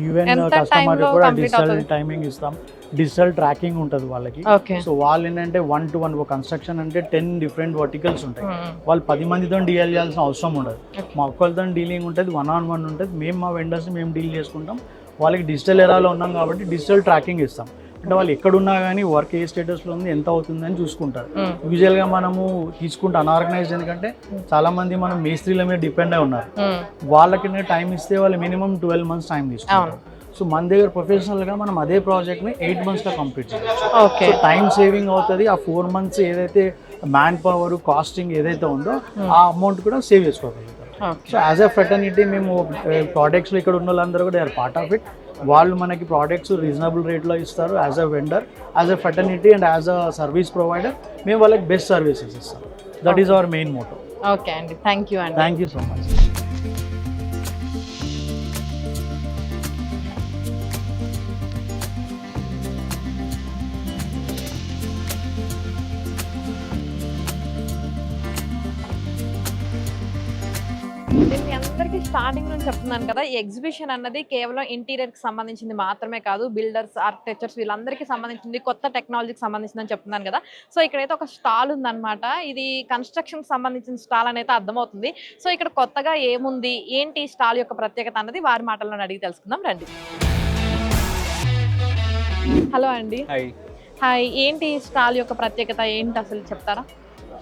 ఈవెన్ కస్టమర్ కూడా డిజిటల్ టైమింగ్ ఇస్తాం. డిజిటల్ ట్రాకింగ్ ఉంటుంది వాళ్ళకి. ఓకే. సో వాళ్ళు ఏంటంటే 1-to-1 కన్స్ట్రక్షన్ అంటే 10 డిఫరెంట్ వర్టికల్స్ ఉంటాయి. వాళ్ళు 10 మందితో డీల్ చేయాల్సిన అవసరం ఉండదు. మా ఒక్కరితో డీలింగ్ ఉంటుంది, 1-on-1 ఉంటుంది. మేము మా వెండర్స్ని మేము డీల్ చేసుకుంటాం. వాళ్ళకి డిజిటల్ ఎరాలో ఉన్నాం కాబట్టి డిజిటల్ ట్రాకింగ్ ఇస్తాం. అంటే వాళ్ళు ఎక్కడున్నా కానీ వర్క్ ఏ స్టేటస్లో ఉంది, ఎంత అవుతుందని చూసుకుంటారు. యూజువల్గా మనము తీసుకుంటే అన్ఆర్గనైజ్, ఎందుకంటే చాలా మంది మనం మేస్త్రీల మీద డిపెండ్ అయి ఉన్నారు. వాళ్ళకి టైం ఇస్తే వాళ్ళు మినిమం 12 months టైం తీసుకుంటారు. సో మన దగ్గర ప్రొఫెషనల్గా మనం అదే ప్రాజెక్ట్ని 8 monthsలో కంప్లీట్ చేయొచ్చు. సో టైం సేవింగ్ అవుతుంది. ఆ 4 months ఏదైతే మ్యాన్ పవర్ కాస్టింగ్ ఏదైతే ఉందో ఆ అమౌంట్ కూడా సేవ్ చేసుకోగలుగుతారు. సో యాజ్ అ ఫ్రెటర్నిటీ మేము ప్రోడక్ట్స్లో ఇక్కడ ఉన్న వాళ్ళందరూ కూడా they are part of it. వాళ్ళు మనకి ప్రోడక్ట్స్ రీజనబుల్ రేట్లో ఇస్తారు. As a vendor, as a fraternity and as a service provider మేము వాళ్ళకి బెస్ట్ సర్వీసెస్ ఇస్తాం. That is our main motto. Okay అండి, థ్యాంక్ యూ అండి. Thank you so much. నేను మీ అందరికీ స్టార్టింగ్ నుంచి చెప్తున్నాను కదా, ఈ ఎగ్జిబిషన్ అన్నది కేవలం ఇంటీరియర్కి సంబంధించింది మాత్రమే కాదు, బిల్డర్స్, ఆర్కిటెక్చర్స్ వీళ్ళందరికీ సంబంధించింది, కొత్త టెక్నాలజీకి సంబంధించిందని చెప్తున్నాను కదా. సో ఇక్కడైతే ఒక స్టాల్ ఉందన్నమాట. ఇది కన్స్ట్రక్షన్కి సంబంధించిన స్టాల్ అని అయితే అర్థమవుతుంది. సో ఇక్కడ కొత్తగా ఏముంది, ఏంటి ఈ స్టాల్ యొక్క ప్రత్యేకత అన్నది వారి మాటల్లో అడిగి తెలుసుకుందాం రండి. హలో అండి. హాయ్, ఏంటి ఈ స్టాల్ యొక్క ప్రత్యేకత ఏంటి అసలు చెప్తారా?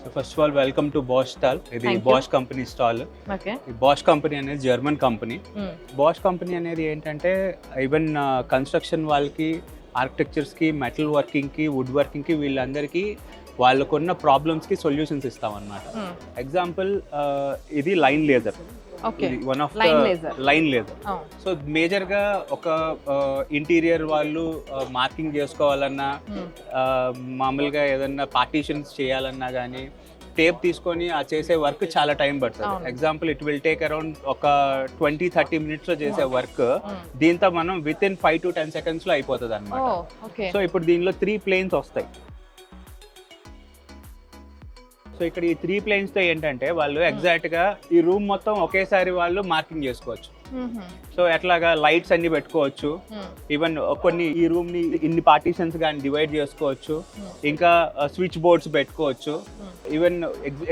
So first of all welcome to Bosch stall. ఇది Thank you. Bosch company stall. Okay. ఈ బాష్ కంపెనీ అనేది జర్మన్ కంపెనీ. బాష్ కంపెనీ అనేది ఏంటంటే ఈవెన్ కన్స్ట్రక్షన్ వాళ్ళకి, ఆర్కిటెక్చర్స్కి, మెటల్ వర్కింగ్కి, వుడ్ వర్కింగ్కి వీళ్ళందరికీ వాళ్ళకున్న ప్రాబ్లమ్స్కి సొల్యూషన్స్ ఇస్తామన్నమాట. ఎగ్జాంపుల్ ఇది line laser. Okay. One of line laser. So మేజర్గా ఒక ఇంటీరియర్ వాళ్ళు మార్కింగ్ చేసుకోవాలన్నా, మామూలుగా ఏదన్నా పార్టీషన్స్ చేయాలన్నా కానీ టేప్ తీసుకొని ఆ చేసే వర్క్ చాలా టైం పడుతుంది. Example it will take around ఒక 20-30 minutes చేసే వర్క్ దీంతో మనం విత్ ఇన్ 5 to 10 seconds అయిపోతుంది అనమాట. సో ఇప్పుడు దీనిలో 3 planes వస్తాయి. సో ఇక్కడ ఈ 3 planes తో ఏంటంటే వాళ్ళు ఎగ్జాక్ట్ గా ఈ రూమ్ మొత్తం ఒకేసారి వాళ్ళు మార్కింగ్ చేసుకోవచ్చు. సో ఎట్లాగా లైట్స్ అన్ని పెట్టుకోవచ్చు. ఈవెన్ కొన్ని ఈ రూమ్ ని ఇన్ని పార్టీషన్స్ కానీ డివైడ్ చేసుకోవచ్చు. ఇంకా స్విచ్ బోర్డ్స్ పెట్టుకోవచ్చు. ఈవెన్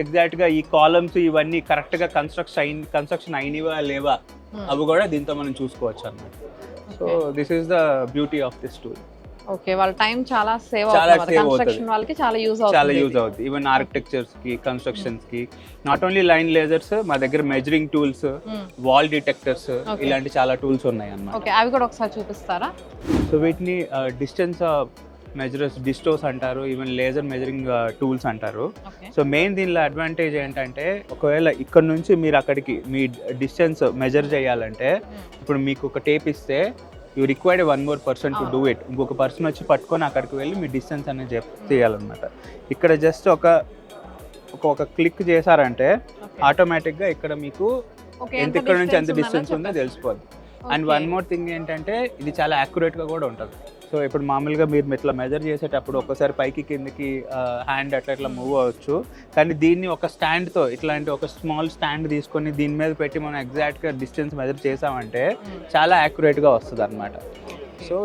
ఎగ్జాక్ట్ గా ఈ కాలమ్స్ ఇవన్నీ కరెక్ట్ గా కన్స్ట్రక్షన్ అయినవా లేవా అవి కూడా దీంతో మనం చూసుకోవచ్చు అన్నమాట. So this is the beauty of this tool. Okay, వాళ్ళ టైం చాలా సేవ్ అవుతుంది. కన్స్ట్రక్షన్ వాళ్ళకి చాలా యూజ్ అవుతుంది. ఈవెన్ ఆర్కిటెక్చర్స్ కి, కన్స్ట్రక్షన్స్ కి నాట్ ఓన్లీ లైన్ లేజర్స్, మా దగ్గర మెజరింగ్ టూల్స్, వాల్ డిటెక్టర్స్, ఇలాంటి చాలా టూల్స్ ఉన్నాయి అన్నమాట. ఓకే, అవి కూడా ఒకసారి చూపిస్తారా? సో వీటిని డిస్టెన్స్ మెజరర్స్, డిస్టోస్ అంటారు, ఈవెన్ లేజర్ మెజరింగ్ టూల్స్ అంటారు. సో మెయిన్ దీనిలో అడ్వాంటేజ్ ఏంటంటే ఒకవేళ ఇక్కడ నుంచి మీరు అక్కడికి మీ డిస్టెన్స్ మెజర్ చేయాలంటే ఇప్పుడు మీకు ఒక టేప్ ఇస్తే you required 1 more person to do it. ఇంకొక పర్సన్ వచ్చి పట్టుకొని అక్కడికి వెళ్ళి మీ డిస్టెన్స్ అనేది చేయాలన్నమాట. ఇక్కడ జస్ట్ ఒక క్లిక్ చేశారంటే ఆటోమేటిక్గా ఇక్కడ మీకు ఇక్కడ నుంచి ఎంత డిస్టెన్స్ ఉందో తెలిసిపోద్ది. అండ్ 1 more thing ఏంటంటే ఇది చాలా యాక్యురేట్గా కూడా ఉంటుంది. సో ఇప్పుడు మామూలుగా మీరు ఇట్లా మెజర్ చేసేటప్పుడు ఒకసారి పైకి కిందకి హ్యాండ్ అట్లా మూవ్ అవ్వచ్చు. కానీ దీన్ని ఒక స్టాండ్తో ఇట్లాంటి ఒక స్మాల్ స్టాండ్ తీసుకొని దీని మీద పెట్టి మనం ఎగ్జాక్ట్గా డిస్టెన్స్ మెజర్ చేసామంటే చాలా యాక్యురేట్గా వస్తుంది అనమాట. సో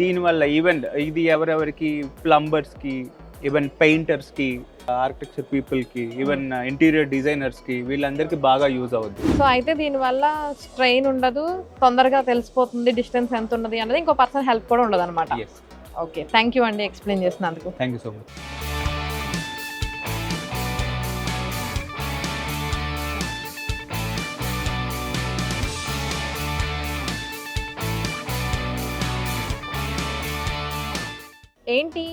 దీనివల్ల ఈవెన్ ఇది ఎవరెవరికి ప్లంబర్స్కి, ఈవెన్ పెయింటర్స్కి, ఆర్కిటెక్చర్ పీపుల్కి, ఈవెన్ ఇంటీరియర్ డిజైనర్స్కి వీళ్ళందరికీ బాగా యూజ్ అవుతుంది. సో అయితే దీనివల్ల స్ట్రెయిన్ ఉండదు, తొందరగా తెలిసిపోతుంది డిస్టెన్స్ ఎంత ఉన్నది అన్నది, ఇంకో పర్సన్ హెల్ప్ కూడా ఉండదు అనమాట. ఓకే, థ్యాంక్ యూ అండి ఎక్స్ప్లెయిన్ చేసినందుకు. Thank you so much. ఏంటి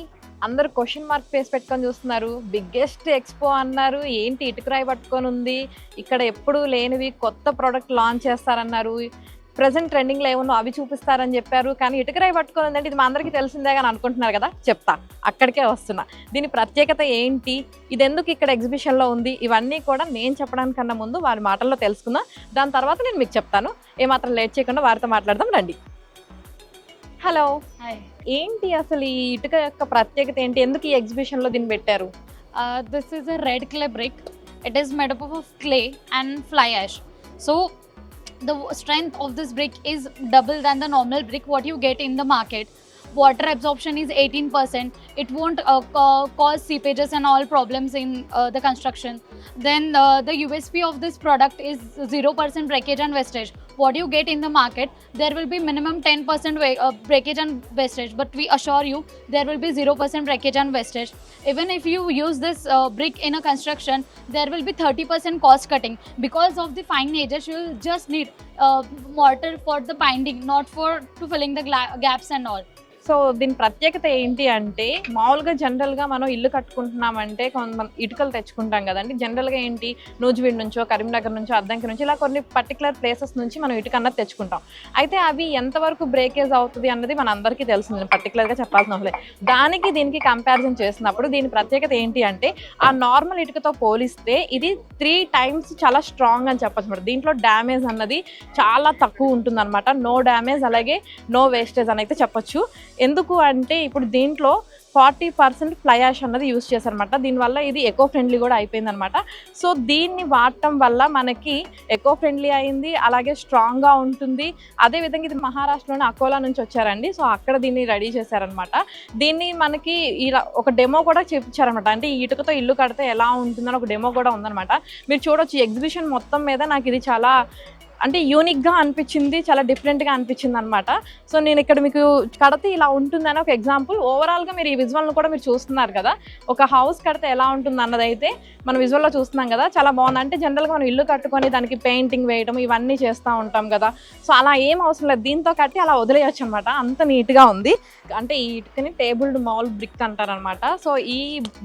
అందరు క్వశ్చన్ మార్క్ ఫేస్ పెట్టుకొని చూస్తున్నారు? బిగ్గెస్ట్ ఎక్స్పో అన్నారు, ఏంటి ఇటుకరాయి పట్టుకొని ఉంది, ఇక్కడ ఎప్పుడు లేనివి కొత్త ప్రోడక్ట్ లాంచ్ చేస్తారన్నారు, ప్రెసెంట్ ట్రెండింగ్లో ఏమన్నా అవి చూపిస్తారని చెప్పారు, కానీ ఇటుకరాయి పట్టుకొని ఉందంటే ఇది మా అందరికీ తెలిసిందే కానీ అనుకుంటున్నారు కదా. చెప్తా, అక్కడికే వస్తున్నా. దీని ప్రత్యేకత ఏంటి, ఇది ఎందుకు ఇక్కడ ఎగ్జిబిషన్లో ఉంది, ఇవన్నీ కూడా నేను చెప్పడానికన్నా ముందు వారి మాటల్లో తెలుసుకుందాం. దాని తర్వాత నేను మీకు చెప్తాను. ఏమాత్రం లేట్ చేయకుండా వారితో మాట్లాడదాం రండి. హలో, ఏంటి అసలు ఈ ఇటుక యొక్క ప్రత్యేకత ఏంటి, ఎందుకు ఈ ఎగ్జిబిషన్లో దీన్ని పెట్టారు? This is a red clay brick. It is made up of clay and fly ash. So the strength of this brick is double than the normal brick what you get in the market. water absorption is 18%. It won't cause seepages and all problems in the construction. Then the USP of this product is 0% breakage and wastage. What you get in the market, there will be minimum 10% breakage and wastage, but we assure you there will be 0% breakage and wastage. Even if you use this brick in a construction, there will be 30% cost cutting. Because of the fine edges, you will just need mortar for the binding, not for to filling the gaps and all. So దీని ప్రత్యేకత ఏంటి అంటే మామూలుగా జనరల్గా మనం ఇల్లు కట్టుకుంటున్నామంటే కొంతమంది ఇటుకలు తెచ్చుకుంటాం కదండి. జనరల్గా ఏంటి నూజివీడు నుంచో కరీంనగర్ నుంచో అద్దంకి నుంచి ఇలా కొన్ని పర్టికులర్ ప్లేసెస్ నుంచి మనం ఇటుక అన్నది తెచ్చుకుంటాం. అయితే అవి ఎంతవరకు బ్రేకేజ్ అవుతుంది అన్నది మన అందరికీ తెలిసింది, పర్టికులర్గా చెప్పాల్సిన అవసరం లేదు. దానికి దీనికి కంపారిజన్ చేసినప్పుడు దీని ప్రత్యేకత ఏంటి అంటే ఆ నార్మల్ ఇటుకతో పోలిస్తే ఇది 3 times చాలా స్ట్రాంగ్ అని చెప్పచ్చు అనమాట. దీంట్లో డ్యామేజ్ అన్నది చాలా తక్కువ ఉంటుంది అనమాట. నో డ్యామేజ్ అలాగే నో వేస్టేజ్ అని అయితే చెప్పచ్చు. ఎందుకు అంటే ఇప్పుడు దీంట్లో 40% ఫ్లై యాష్ అన్నది యూజ్ చేశారనమాట. దీనివల్ల ఇది ఎకో ఫ్రెండ్లీ కూడా అయిపోయింది అనమాట. సో దీన్ని వాడటం వల్ల మనకి ఎకో ఫ్రెండ్లీ అయింది, అలాగే స్ట్రాంగ్గా ఉంటుంది. అదేవిధంగా ఇది మహారాష్ట్రలోని అకోలా నుంచి వచ్చారండి. సో అక్కడ దీన్ని రెడీ చేశారనమాట. దీన్ని మనకి ఇలా ఒక డెమో కూడా చూపించారనమాట. అంటే ఈ ఇటుకతో ఇల్లు కడితే ఎలా ఉంటుందని ఒక డెమో కూడా ఉందన్నమాట. మీరు చూడొచ్చు ఎగ్జిబిషన్ మొత్తం మీద నాకు ఇది చాలా అంటే యూనిక్గా అనిపించింది, చాలా డిఫరెంట్గా అనిపించింది అనమాట. సో నేను ఇక్కడ మీకు కడితే ఇలా ఉంటుందని ఒక ఎగ్జాంపుల్. ఓవరాల్గా మీరు ఈ విజువల్ను కూడా మీరు చూస్తున్నారు కదా, ఒక హౌస్ కడితే ఎలా ఉంటుంది అన్నది అయితే మనం విజువల్లో చూస్తున్నాం కదా, చాలా బాగుంది. అంటే జనరల్గా మనం ఇల్లు కట్టుకొని దానికి పెయింటింగ్ వేయడం ఇవన్నీ చేస్తూ ఉంటాం కదా. సో అలా ఏం అవసరం లేదు, దీంతో కట్టి అలా వదిలేయచ్చు అనమాట. అంత నీట్గా ఉంది. అంటే ఈ ఇటుకని టేబుల్డ్ మౌల్ బ్రిక్ అంటారనమాట. సో ఈ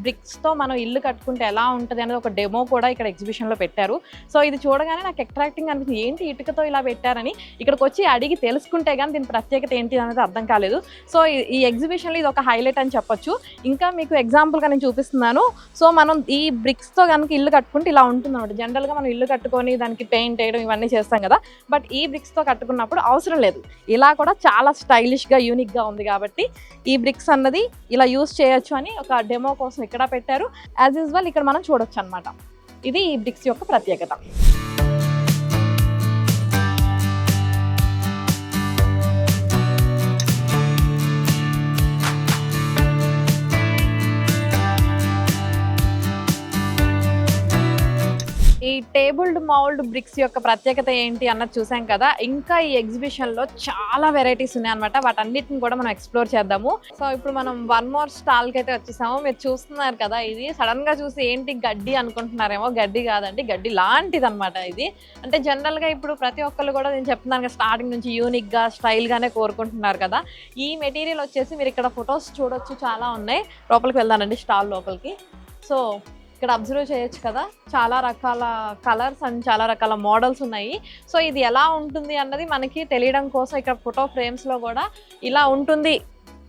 బ్రిక్స్తో మనం ఇల్లు కట్టుకుంటే ఎలా ఉంటుంది అనేది ఒక డెమో కూడా ఇక్కడ ఎగ్జిబిషన్లో పెట్టారు. సో ఇది చూడగానే నాకు అట్రాక్టింగ్ అనిపించింది. ఏంటి ఇటుకతో ఇలా పెట్టారని ఇక్కడికి వచ్చి అడిగి తెలుసుకుంటే కానీ దీని ప్రత్యేకత ఏంటి అనేది అర్థం కాలేదు. సో ఈ ఎగ్జిబిషన్లో ఇది ఒక హైలైట్ అని చెప్పొచ్చు. ఇంకా మీకు ఎగ్జాంపుల్గా నేను చూపిస్తున్నాను. సో మనం ఈ బ్రిక్స్తో కనుక ఇల్లు కట్టుకుంటే ఇలా ఉంటుంది అనమాట. జనరల్గా మనం ఇల్లు కట్టుకొని దానికి పెయింట్ వేయడం ఇవన్నీ చేస్తాం కదా, బట్ ఈ బ్రిక్స్తో కట్టుకున్నప్పుడు అవసరం లేదు. ఇలా కూడా చాలా స్టైలిష్గా యూనిక్గా ఉంది కాబట్టి ఈ బ్రిక్స్ అన్నది ఇలా యూజ్ చేయొచ్చు అని ఒక డెమో కోసం ఇక్కడ పెట్టారు. యాజ్ యూజువల్ ఇక్కడ మనం చూడొచ్చు అనమాట. ఇది ఈ బ్రిక్స్ యొక్క ప్రత్యేకత. ఈ టేబుల్డ్ మౌల్డ్ బ్రిక్స్ యొక్క ప్రత్యేకత ఏంటి అన్నది చూసాం కదా. ఇంకా ఈ ఎగ్జిబిషన్లో చాలా వెరైటీస్ ఉన్నాయన్నమాట. వాటన్నిటిని కూడా మనం ఎక్స్ప్లోర్ చేద్దాము. సో ఇప్పుడు మనం 1 more స్టాల్కి అయితే వచ్చేసాము. మీరు చూస్తున్నారు కదా, ఇది సడన్గా చూసి ఏంటి గడ్డి అనుకుంటున్నారేమో. గడ్డి కాదండి, గడ్డి లాంటిది అనమాట ఇది. అంటే జనరల్గా ఇప్పుడు ప్రతి ఒక్కళ్ళు కూడా నేను చెప్తున్నాను కదా, స్టార్టింగ్ నుంచి యూనిక్గా స్టైల్గానే కోరుకుంటున్నారు కదా. ఈ మెటీరియల్ వచ్చేసి మీరు ఇక్కడ ఫొటోస్ చూడొచ్చు, చాలా ఉన్నాయి. లోపలికి వెళ్దానండి, స్టాల్ లోపలికి. సో ఇక్కడ అబ్జర్వ్ చేయొచ్చు కదా, చాలా రకాల కలర్స్ అండ్ చాలా రకాల మోడల్స్ ఉన్నాయి. సో ఇది ఎలా ఉంటుంది అన్నది మనకి తెలియడం కోసం ఇక్కడ ఫోటో ఫ్రేమ్స్లో కూడా ఇలా ఉంటుంది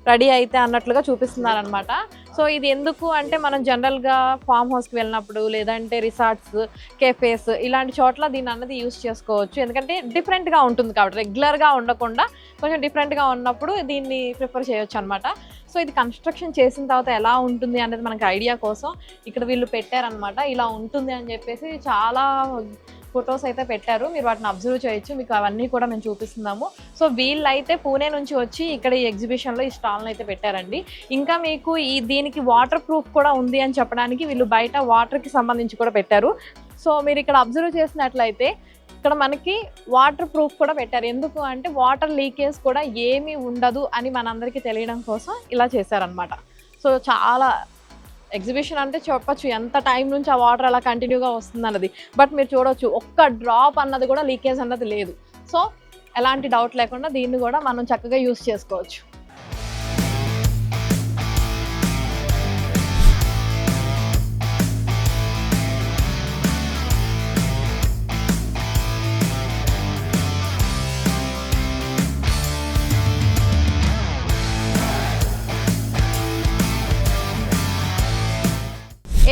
రెడీ అయితే అన్నట్లుగా చూపిస్తున్నారనమాట. సో ఇది ఎందుకు అంటే మనం జనరల్గా ఫామ్ హౌస్కి వెళ్ళినప్పుడు లేదంటే రిసార్ట్స్, కెఫేస్ ఇలాంటి చోట్ల దీన్ని అన్నది యూస్ చేసుకోవచ్చు. ఎందుకంటే డిఫరెంట్గా ఉంటుంది కాబట్టి, రెగ్యులర్గా ఉండకుండా కొంచెం డిఫరెంట్గా ఉన్నప్పుడు దీన్ని ప్రిఫర్ చేయొచ్చు అనమాట. సో ఇది కన్స్ట్రక్షన్ చేసిన తర్వాత ఎలా ఉంటుంది అనేది మనకి ఐడియా కోసం ఇక్కడ వీళ్ళు పెట్టారనమాట. ఇలా ఉంటుంది అని చెప్పేసి చాలా ఫొటోస్ అయితే పెట్టారు. మీరు వాటిని అబ్జర్వ్ చేయొచ్చు. మీకు అవన్నీ కూడా మేము చూపిస్తున్నాము. సో వీళ్ళైతే పూణే నుంచి వచ్చి ఇక్కడ ఈ ఎగ్జిబిషన్లో ఈ స్టాల్ని అయితే పెట్టారండి. ఇంకా మీకు దీనికి వాటర్ ప్రూఫ్ కూడా ఉంది అని చెప్పడానికి వీళ్ళు బయట వాటర్కి సంబంధించి కూడా పెట్టారు. సో మీరు ఇక్కడ అబ్జర్వ్ చేసినట్లయితే ఇక్కడ మనకి వాటర్ ప్రూఫ్ కూడా పెట్టారు. ఎందుకు అంటే వాటర్ లీకేజ్ కూడా ఏమీ ఉండదు అని మనందరికీ తెలియడం కోసం ఇలా చేశారనమాట. సో చాలా ఎగ్జిబిషన్ అంటే చెప్పచ్చు ఎంత టైం నుంచి ఆ వాటర్ అలా కంటిన్యూగా వస్తుంది అన్నది. బట్ మీరు చూడవచ్చు ఒక్క డ్రాప్ అన్నది కూడా లీకేజ్ అన్నది లేదు. సో ఎలాంటి డౌట్ లేకుండా దీన్ని కూడా మనం చక్కగా యూస్ చేసుకోవచ్చు.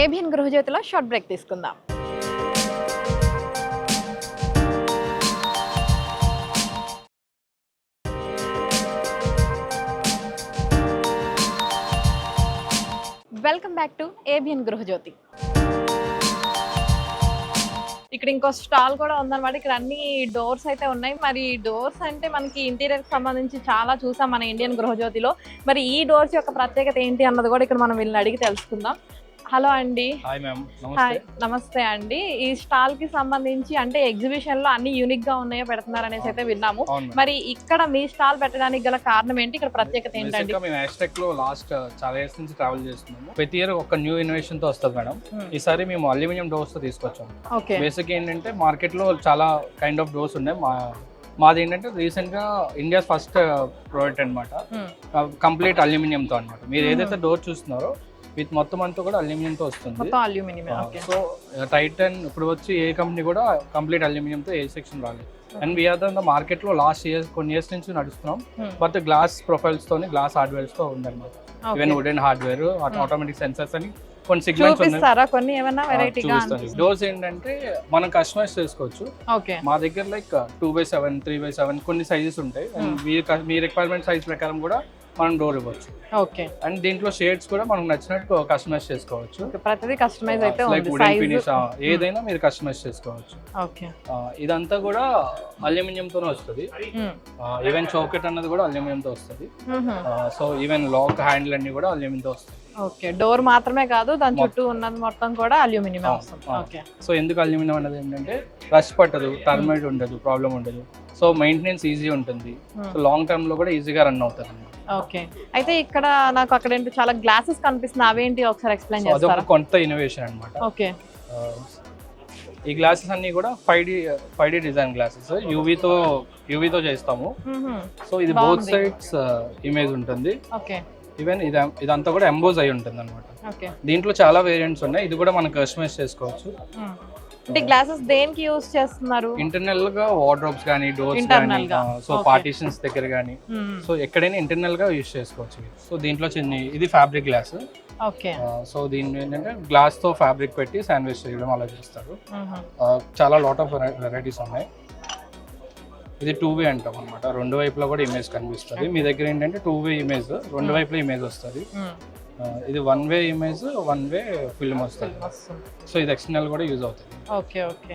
ఏబిఎన్ గృహజ్యోతిలో షార్ట్ బ్రేక్ తీసుకుందాం. Welcome back to ABN Gruhajyothi. ఇక్కడ ఇంకో స్టాల్ కూడా ఉందన్నమాట. ఇక్కడ అన్ని డోర్స్ అయితే ఉన్నాయి. మరి డోర్స్ అంటే మనకి ఇంటీరియర్ కి సంబంధించి చాలా చూసాం మన ఇండియన్ గృహజ్యోతిలో. మరి ఈ డోర్స్ యొక్క ప్రత్యేకత ఏంటి అన్నది కూడా ఇక్కడ మనం వీళ్ళని అడిగి తెలుసుకుందాం. హలో అండి. Hi ma'am. హాయ్, నమస్తే అండి. ఈ స్టాల్ కి సంబంధించి అంటే ఎగ్జిబిషన్ లో అన్ని యూనిక్ గా ఉన్నాయో పెడుతున్నారు అనేసి అయితే విన్నాము. మరి ఇక్కడ మీ స్టాల్ పెట్టడానికి గల కారణం ఏంటి? ఇక్కడ ప్రత్యేకత ఏంటండి? మేము హ్యాష్టాగ్ లో లాస్ట్ చాలా ఇయర్స్ నుంచి ట్రావెల్ చేస్తున్నాము. ప్రతి ఇయర్ ఒక న్యూ ఇన్నోవేషన్ తో వస్తుంది మేడం. ఈసారి మేము అల్యూమినియం డోర్స్ తో తీసుకొచ్చాము. ఓకే. బేసిక్ ఏంటంటే మార్కెట్ లో చాలా కైండ్ ఆఫ్ డోర్స్ ఉన్నాయి. మాది ఏంటంటే రీసెంట్ గా ఇండియా ఫస్ట్ ప్రోడక్ట్ అనమాట. కంప్లీట్ అల్యూమినియం తో అనమాట. మీరు ఏదైతే డోర్ చూస్తున్నారో విత్ మొత్తం అంతా కూడా అల్యూమినియం తో వస్తుంది. సో టైటన్ ఇప్పుడు వచ్చి ఏ కంపెనీ కూడా కంప్లీట్ అల్యూమినియం తో ఏ సెక్షన్ రాలేదు. అండ్ వీఆర్ ద మార్కెట్ లో లాస్ట్ ఇయర్స్ కొన్ని ఇయర్స్ నుంచి నడుస్తున్నాం. బట్ గ్లాస్ ప్రొఫైల్స్ తోని గ్లాస్ హార్డ్వేర్స్ తో ఉందన్నమాట. Even wooden hardware, automatic sensors అని కొన్ని సెగ్మెంట్స్ ఉన్నాయి. కొన్ని ఏమైనా వెరైటీగా డోర్స్ ఏంటంటే మనం కస్టమైజ్ చేసుకోవచ్చు. మా దగ్గర లైక్ 2x7, 3x7 కొన్ని సైజెస్ ఉంటాయి. అండ్ మీ రిక్వైర్మెంట్ సైజ్ ప్రకారం కూడా మనం డోర్ ఇవ్వచ్చు. ఓకే. అండ్ దీంట్లో షేడ్స్ కూడా మనం నచ్చినట్టు కస్టమైజ్ చేసుకోవచ్చు. ప్రతిదీ కస్టమైజ్ అయితే లైక్ వుడెన్ ఫినిష్ ఏదైనా మీరు కస్టమైజ్ చేసుకోవచ్చు. ఓకే. ఇదంతా కూడా అల్యూమినియం తోనే వస్తుంది. ఈవెన్ చౌకెట్ అన్నది కూడా అల్యూమినియం తో వస్తుంది. సో ఈవెన్ లాక్ హ్యాండిల్ అన్ని కూడా అల్యూమినియం తో వస్తుంది. ఓకే. డోర్ మాత్రమే కాదు, దాని చుట్టూ ఉన్నది మొత్తం కూడా అల్యూమినియం వస్తుంది. ఓకే. సో ఎందుకు అల్యూమినియం అనేది ఏంటంటే రష్ పట్టదు, టర్మైట్ ఉండదు, ప్రాబ్లం ఉండదు. సో మెయింటెనెన్స్ ఈజీ ఉంటుంది. సో లాంగ్ టర్మ్ లో కూడా ఈజీగా రన్ అవుతుంది. ఓకే. అయితే ఇక్కడ నాకు అక్కడ ఏంటి చాలా గ్లాసెస్ కనిపిస్తున్నాయి, అవేంటి ఒకసారి ఎక్స్ప్లెయిన్ చేస్తారా? అదొక కొత్త ఇన్నోవేషన్ అన్నమాట. ఓకే. ఈ గ్లాసెస్ అన్ని కూడా 5D డిజైన్ గ్లాసెస్ యూవీతో చేస్తాము. సో ఇది బోత్ సైడ్స్ ఇమేజ్ ఉంటుంది. ఓకే. ఈవెన్ ఇదంతా కూడా ఎంబోజ్ అయి ఉంటుంది అనమాట. దీంట్లో చాలా వేరియంట్స్ ఉన్నాయి. ఇది కూడా మనం కస్టమైజ్ చేసుకోవచ్చు. అంటే గ్లాసెస్ దేనికి యూస్ చేస్తున్నారు? ఇంటర్నల్ గా వార్డ్రోబ్స్ గానీ, డోర్స్ గానీ, సో పార్టీషన్స్ దగ్గర గానీ, సో ఎక్కడైనా ఇంటర్నల్ గా యూస్ చేసుకోవచ్చు. సో దీంట్లో ఇది ఫ్యాబ్రిక్ గ్లాస్. ఓకే. సో దీన్ని ఏంటంటే గ్లాస్ తో ఫ్యాబ్రిక్ పెట్టి శాండ్విచ్ చేయడం అలా చేస్తారు. చాలా లాట్ ఆఫ్ వెరైటీస్ ఉన్నాయి. ఇది 2-way అంటాం అనమాట. రెండు వైపులా కూడా ఇమేజ్ కనిపిస్తుంది. మీ దగ్గర ఏంటంటే 2-way ఇమేజ్, రెండు వైపులా ఇమేజ్ వస్తుంది. ఇది 1-way ఇమేజ్, 1-way ఫిల్మ్ వస్తుంది. సో ఇది ఎక్స్టర్నల్ కూడా యూజ్ అవుతుంది. ఓకే. ఓకే.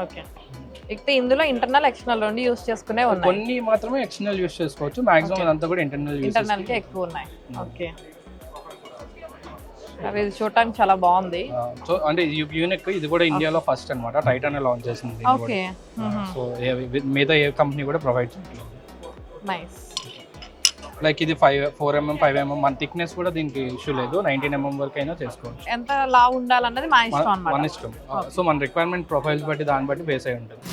ఓకే. అయితే ఇందులో ఇంటర్నల్ ఎక్స్టర్నల్ రెండు యూస్ చేసుకునే ఉన్నాయి. కొన్ని మాత్రమే ఎక్స్టర్నల్ యూస్ చేసుకోవచ్చు. మాక్సిమం ఇదంతా కూడా ఇంటర్నల్ కి ఎక్కువ ఉన్నాయి. ఓకే. ఇది చూడటానికి చాలా బాగుంది. సో అంటే యూనిక్. ఇది కూడా ఇండియాలో ఫస్ట్ అన్నమాట. టైటాన్ లాంచ్ చేసింది. ఓకే. సో మిగతా ఏ కంపెనీ కూడా ప్రొవైడ్ చేయట్లేదు. నైస్. లైక్ ఇది 4mm 5mm మన థిక్నెస్ కూడా దీనికి ఇష్యూ లేదు. 19mm వరకు అయినా చేసుకోవచ్చు. ఎంత లావు ఉండాలన్నది మన ఇష్టం అన్నమాట. మన ఇష్టం. సో మన రిక్వైర్మెంట్ ప్రొఫైల్స్ బట్టి దాన్ని బట్టి బేస్ అయి ఉంటుంది.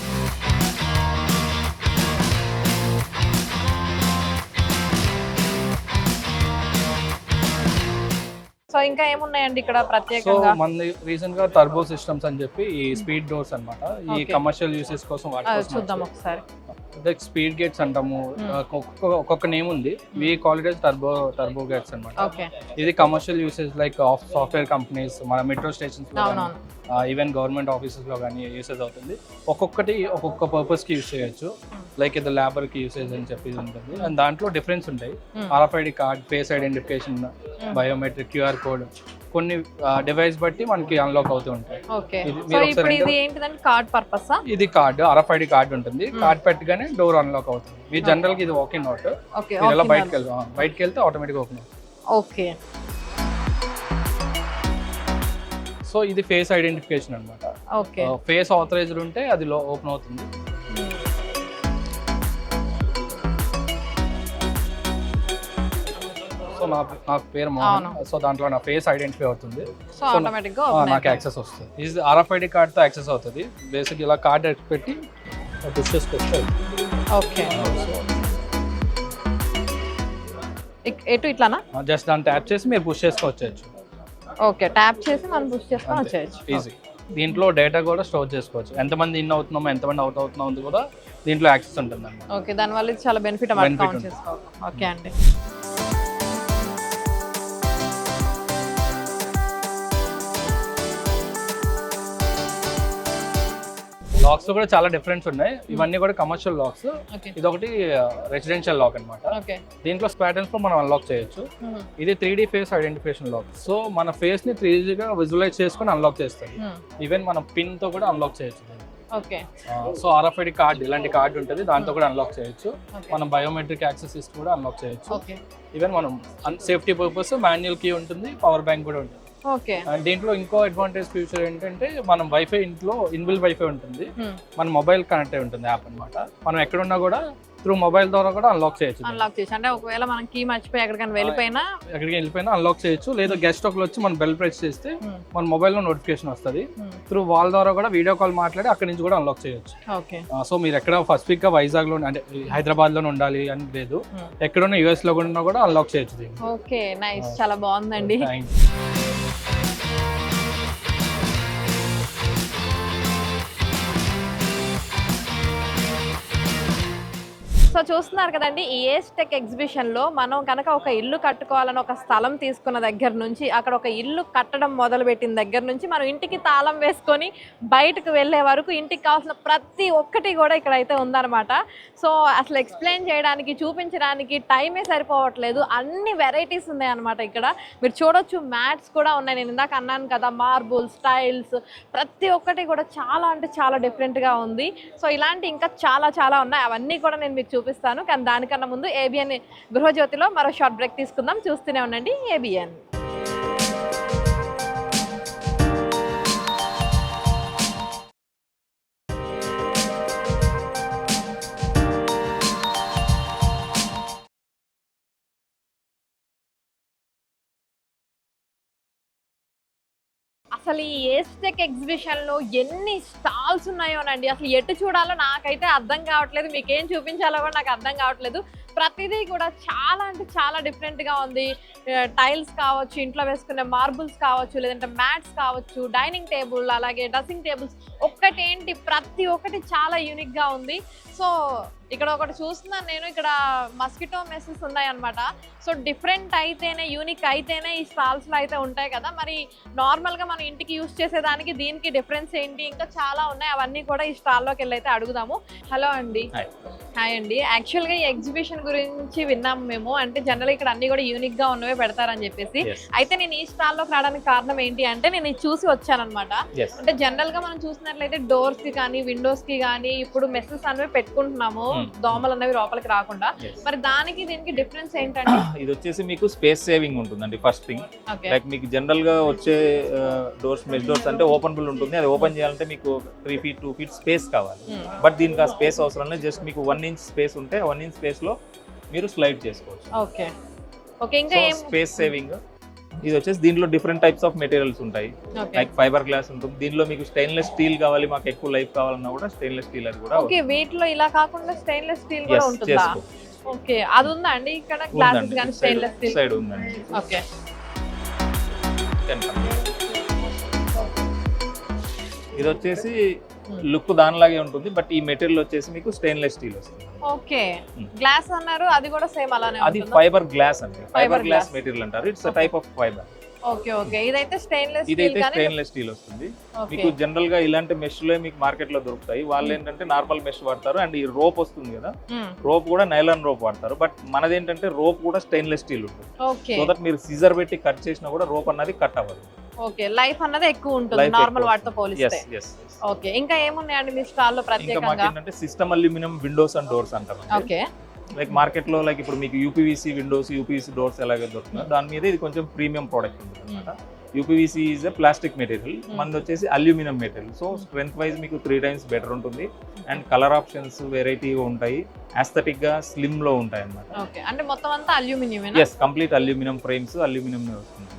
సో ఇంకా ఏమున్నాయండి ఇక్కడ ప్రత్యేకంగా? సో మన రీసెంట్ గా టర్బో సిస్టమ్స్ అని చెప్పి ఈ స్పీడ్ డోర్స్ అన్నమాట. ఈ కమర్షియల్ యూసెస్ కోసం చూద్దాం ఒకసారి. స్పీడ్ గేట్స్ అంటాము. ఒక్కొక్క నేమ్ ఉంది. We call it turbo gates అన్నమాట. ఇది commercial usage like software companies, మన మెట్రో స్టేషన్స్ లో, ఈవెన్ గవర్నమెంట్ ఆఫీసెస్ లో కానీ యూసేజ్ అవుతుంది. ఒక్కొక్కటి ఒక్కొక్క పర్పస్ కి యూస్ చేయొచ్చు. లైక్ ఇది లేబర్ కి యూసేజ్ అని చెప్పి ఉంటుంది. అండ్ దాంట్లో డిఫరెన్స్ ఉంటాయి. RFID card, face identification, biometric, QR code, కొన్ని డివైస్ బట్టి మనకి అన్లాక్ అవుతూ ఉంటాయి. ఇది కార్డ్, RFID కార్డ్ ఉంటుంది. కార్డ్ పెట్టగానే డోర్ అన్లాక్ అవుతుంది. మీ జనరల్ గా ఇది వాకింగ్ అవుట్. ఇలా బయటకి వెళ్తే ఆటోమేటిక్ ఓపెన్ అవుతుంది. ఓకే. సో ఇది ఫేస్ ఐడెంటిఫికేషన్ అన్నమాట. ఫేస్ ఆథరైజ్డ్ ఉంటే అది ఓపెన్ అవుతుంది. సో నా పేరు మోహన్. సో దాంట్లో నా ఫేస్ ఐడెంటిఫై అవుతుంది. సో నాకు యాక్సెస్ వస్తుంది. ఇది RFID కార్డ్తో యాక్సెస్ అవుతుంది. బేసిక్ ఇలా కార్డ్ పెట్టి పుష్ చేసుకొస్తే ఇట్లానా? జస్ట్ దాన్ని ట్యాప్ చేసి మీరు పుష్ చేసుకోవచ్చు. ఓకే. ట్యాప్ చేసి మనం పుష్ చేసుకొని వచ్చేయచ్చు. ఈజీ. దీంట్లో డేటా కూడా స్టోర్ చేసుకోవచ్చు. ఎంతమంది ఇన్ అవుతున్నామో, ఎంతమంది అవుట్ అవుతున్నామో కూడా దీంట్లో యాక్సెస్ ఉంటుంది అన్నమాట. ఓకే. దానివల్ల ఇది చాలా బెనిఫిట్ అన్నమాట. ఓకే అండి. లాక్స్ లో కూడా చాలా డిఫరెన్స్ ఉన్నాయి. ఇవన్నీ కూడా కమర్షియల్ లాక్స్. ఓకే ఇది ఒకటి రెసిడెన్షియల్ లాక్ అన్నమాట. ఓకే దీంట్లో ప్యాటర్న్స్ లో మనం అన్లాక్ చేయొచ్చు. ఇది 3D face identification lock. So మన ఫేస్ ని 3D గా విజువలైజ్ చేసుకొని అన్లాక్ చేస్తుంది. ఈవెన్ మనం పిన్ తో కూడా అన్లాక్ చేయొచ్చు. ఓకే సో RFID కార్డ్ ఇలాంటి కార్డ్ ఉంటుంది, దాంతో కూడా అన్లాక్ చేయొచ్చు. మనం బయోమెట్రిక్ యాక్సెస్ కూడా అన్లాక్ చేయొచ్చు. ఓకే ఈవెన్ మనం సేఫ్టీ పర్పస్ మాన్యువల్ కీ ఉంటుంది, పవర్ బ్యాంక్ కూడా ఉంటుంది. ఓకే అండ్ దీంట్లో ఇంకో అడ్వాంటేజ్ ఫీచర్ ఏంటంటే మనం వైఫై ఇంట్లో ఇన్బిల్ వైఫై ఉంటుంది, మన మొబైల్ కనెక్ట్ అయి ఉంటుంది యాప్ అన్నమాట. మనం ఎక్కడున్నా కూడా త్రూ మొబైల్ ద్వారా కూడా అన్లాక్ చేయొచ్చు. అన్లాక్ చేసి అంటే ఒకవేళ మనం కీ మర్చిపోయి ఎక్కడికైనా వెళ్ళిపోయినా అన్లాక్ చేయొచ్చు. లేదా గెస్ట్ ఒకరు వచ్చి మనం బెల్ ప్రెస్ చేస్తే మన మొబైల్లో నోటిఫికేషన్ వస్తుంది. త్రూ వాల్ ద్వారా కూడా వీడియో కాల్ మాట్లాడి అక్కడి నుంచి కూడా అన్లాక్ చేయొచ్చు. ఓకే సో మీరు ఎక్కడ ఫస్ట్ వీక్ గా వైజాగ్ లో అంటే హైదరాబాద్ లోనే ఉండాలి అని లేదు, ఎక్కడున్నా US లో ఉన్నా కూడా అన్లాక్ చేయొచ్చు దీన్ని. ఓకే నైస్, చాలా బాగుందండి. సో చూస్తున్నారు కదండి, ఈ ఏజ్ టెక్ ఎగ్జిబిషన్లో మనం కనుక ఒక ఇల్లు కట్టుకోవాలని ఒక స్థలం తీసుకున్న దగ్గర నుంచి, అక్కడ ఒక ఇల్లు కట్టడం మొదలుపెట్టిన దగ్గర నుంచి మనం ఇంటికి తాళం వేసుకొని బయటకు వెళ్ళే వరకు ఇంటికి కావాల్సిన ప్రతి ఒక్కటి కూడా ఇక్కడైతే ఉందన్నమాట. సో అసలు ఎక్స్ప్లెయిన్ చేయడానికి, చూపించడానికి టైమే సరిపోవట్లేదు. అన్ని వెరైటీస్ ఉన్నాయన్నమాట ఇక్కడ. మీరు చూడొచ్చు, మ్యాట్స్ కూడా ఉన్నాయి. నేను ఇందాక అన్నాను కదా, మార్బుల్స్, టైల్స్, ప్రతి ఒక్కటి కూడా చాలా అంటే చాలా డిఫరెంట్గా ఉంది. సో ఇలాంటి ఇంకా చాలా చాలా ఉన్నాయి. అవన్నీ కూడా నేను మీకు చూపిస్తాను. కానీ దానికన్నా ముందు ABN గృహజ్యోతిలో మరో షార్ట్ బ్రేక్ తీసుకుందాం. చూస్తూనే ఉండండి ABN. అసలు ఈ ఏజ్ టెక్ ఎగ్జిబిషన్లో ఎన్ని స్టాల్స్ ఉన్నాయోనండి, అసలు ఎటు చూడాలో నాకైతే అర్థం కావట్లేదు. మీకేం చూపించాలో కూడా నాకు అర్థం కావట్లేదు. ప్రతిదీ కూడా చాలా అంటే చాలా డిఫరెంట్గా ఉంది. టైల్స్ కావచ్చు, ఇంట్లో వేసుకునే మార్బుల్స్ కావచ్చు, లేదంటే మ్యాట్స్ కావచ్చు, డైనింగ్ టేబుల్, అలాగే డ్రెస్సింగ్ టేబుల్స్, ఒక్కటేంటి ప్రతి ఒక్కటి చాలా యూనిక్గా ఉంది. సో ఇక్కడ ఒకటి చూస్తున్నాను నేను, ఇక్కడ మస్కిటో మెస్సెస్ ఉన్నాయన్నమాట. సో డిఫరెంట్ అయితేనే, యూనిక్ అయితేనే ఈ స్టాల్స్లో అయితే ఉంటాయి కదా. మరి నార్మల్గా మనం ఇంటికి యూజ్ చేసేదానికి దీనికి డిఫరెన్స్ ఏంటి, ఇంకా చాలా ఉన్నాయి. అవన్నీ కూడా ఈ స్టాల్లోకి వెళ్ళి అయితే అడుగుదాము. హలో అండి. హాయ్ అండి. యాక్చువల్గా ఈ ఎగ్జిబిషన్ గురించి విన్నాము మేము, అంటే జనరల్గా ఇక్కడ అన్ని కూడా యూనిక్గా ఉన్నవే పెడతారని చెప్పేసి. అయితే నేను ఈ స్టాల్లోకి రావడానికి కారణం ఏంటి అంటే, నేను ఇది చూసి వచ్చానమాట. అంటే జనరల్గా మనం చూసినట్లయితే డోర్స్కి కానీ, విండోస్కి కానీ ఇప్పుడు మెస్సెస్ అనేవి పెట్టుకుంటున్నాము, దోమలు అనేవి లోపలికి రాకుండా. మరి దానికి దీనికి డిఫరెన్స్ ఏంటంటే, ఇది వచ్చేసి మీకు స్పేస్ సేవింగ్ ఉంటుందండి. ఫస్ట్ థింగ్, లైక్ మీకు జనరల్ గా వచ్చే డోర్స్, మెష్ డోర్స్ అంటే ఓపెనబుల్ ఉంటుంది. అది ఓపెన్ చేయాలంటే మీకు 3 feet 2 feet స్పేస్ కావాలి. బట్ దీనికి ఆ స్పేస్ అవసరం లేదు. జస్ట్ మీకు 1 inch స్పేస్ ఉంటే 1 inch స్పేస్ లో మీరు స్లైడ్ చేసుకోవచ్చు. Okay okay. ఇంకా ఏం స్పేస్ సేవింగ్. ఇది వచ్చేసి దీంట్లో డిఫరెంట్ టైప్స్ ఆఫ్ మెటీరియల్స్ ఉంటాయి. లైక్ ఫైబర్ గ్లాస్ ఉంటుంది. దీనిలో మీకు స్టెయిన్లెస్ స్టీల్ కావాలి, మాకు ఎక్కువ లైఫ్ కావాలన్నా కూడా స్టెయిన్లెస్ స్టీల్ అది కూడా. ఓకే, వీటిలో ఇలా కాకుండా స్టెయిన్లెస్ స్టీల్ కూడా ఉంటుందా? ఓకే, అది ఉందా అండి ఇక్కడ? గ్లాసెస్ గాని స్టెయిన్లెస్ స్టీల్ సైడ్ ఉందండి. ఓకే. ఇది వచ్చేసి లుక్ దానిలాగే ఉంటుంది, బట్ ఈ మెటీరియల్ వచ్చేసి మీకు స్టెయిన్లెస్ స్టీల్ వస్తుంది. ఓకే, గ్లాస్ అన్నారు, అది కూడా సేమ్ అలానే అది ఫైబర్ గ్లాస్ అండి. ఫైబర్ గ్లాస్ మెటీరియల్ అంటారు. It's a type of fibre. Okay okay. ఇదైతే స్టెయిన్లెస్ స్టీల్. ఇదైతే స్టెయిన్లెస్ స్టీల్ వస్తుంది. మీకు జనరల్ గా ఇలాంటి మెష్ లో మీకు మార్కెట్ లో దొరుకుతాయి. వాళ్ళు ఏంటంటే నార్మల్ మెష్ వాడతారు. అండ్ ఈ రోప్ వస్తుంది కదా, రోప్ కూడా నైలాన్ రోప్ వాడతారు. బట్ మనది ఏంటంటే రోప్ కూడా స్టెయిన్లెస్ స్టీల్ ఉంటుంది. సో దట్ మీరు సిజర్ పెట్టి కట్ చేసినా కూడా రోప్ అన్నది కట్ అవ్వదు. ఓకే, లైఫ్ అన్నది ఎక్కువ ఉంటుంది నార్మల్ వాటితో పోలిస్తే. ఓకే, ఇంకా ఏమున్నాయండి మీ స్టాల్ లో ప్రత్యేకంగా? ఏంటంటే system aluminium Windows and doors అంటారు. ఓకే, లైక్ మార్కెట్ లో లైక్ ఇప్పుడు మీకు UPVC విండోస్, UPVC డోర్స్ ఎలాగే దొరుకుతుందో దాని మీద ఇది కొంచెం ప్రీమియం ప్రోడక్ట్ ఉంటుంది అనమాట. UPVC is a plastic material, మనది వచ్చేసి aluminium material. So strength wise మీకు 3 times బెటర్ ఉంటుంది. అండ్ కలర్ ఆప్షన్స్ వెరైటీగా ఉంటాయి. ఆస్థెటిక్ గా స్లిమ్ లో ఉంటాయి అన్నమాట. ఓకే, అంటే మొత్తం అంతా aluminium? Yes, complete aluminium frames, aluminium వస్తుంది.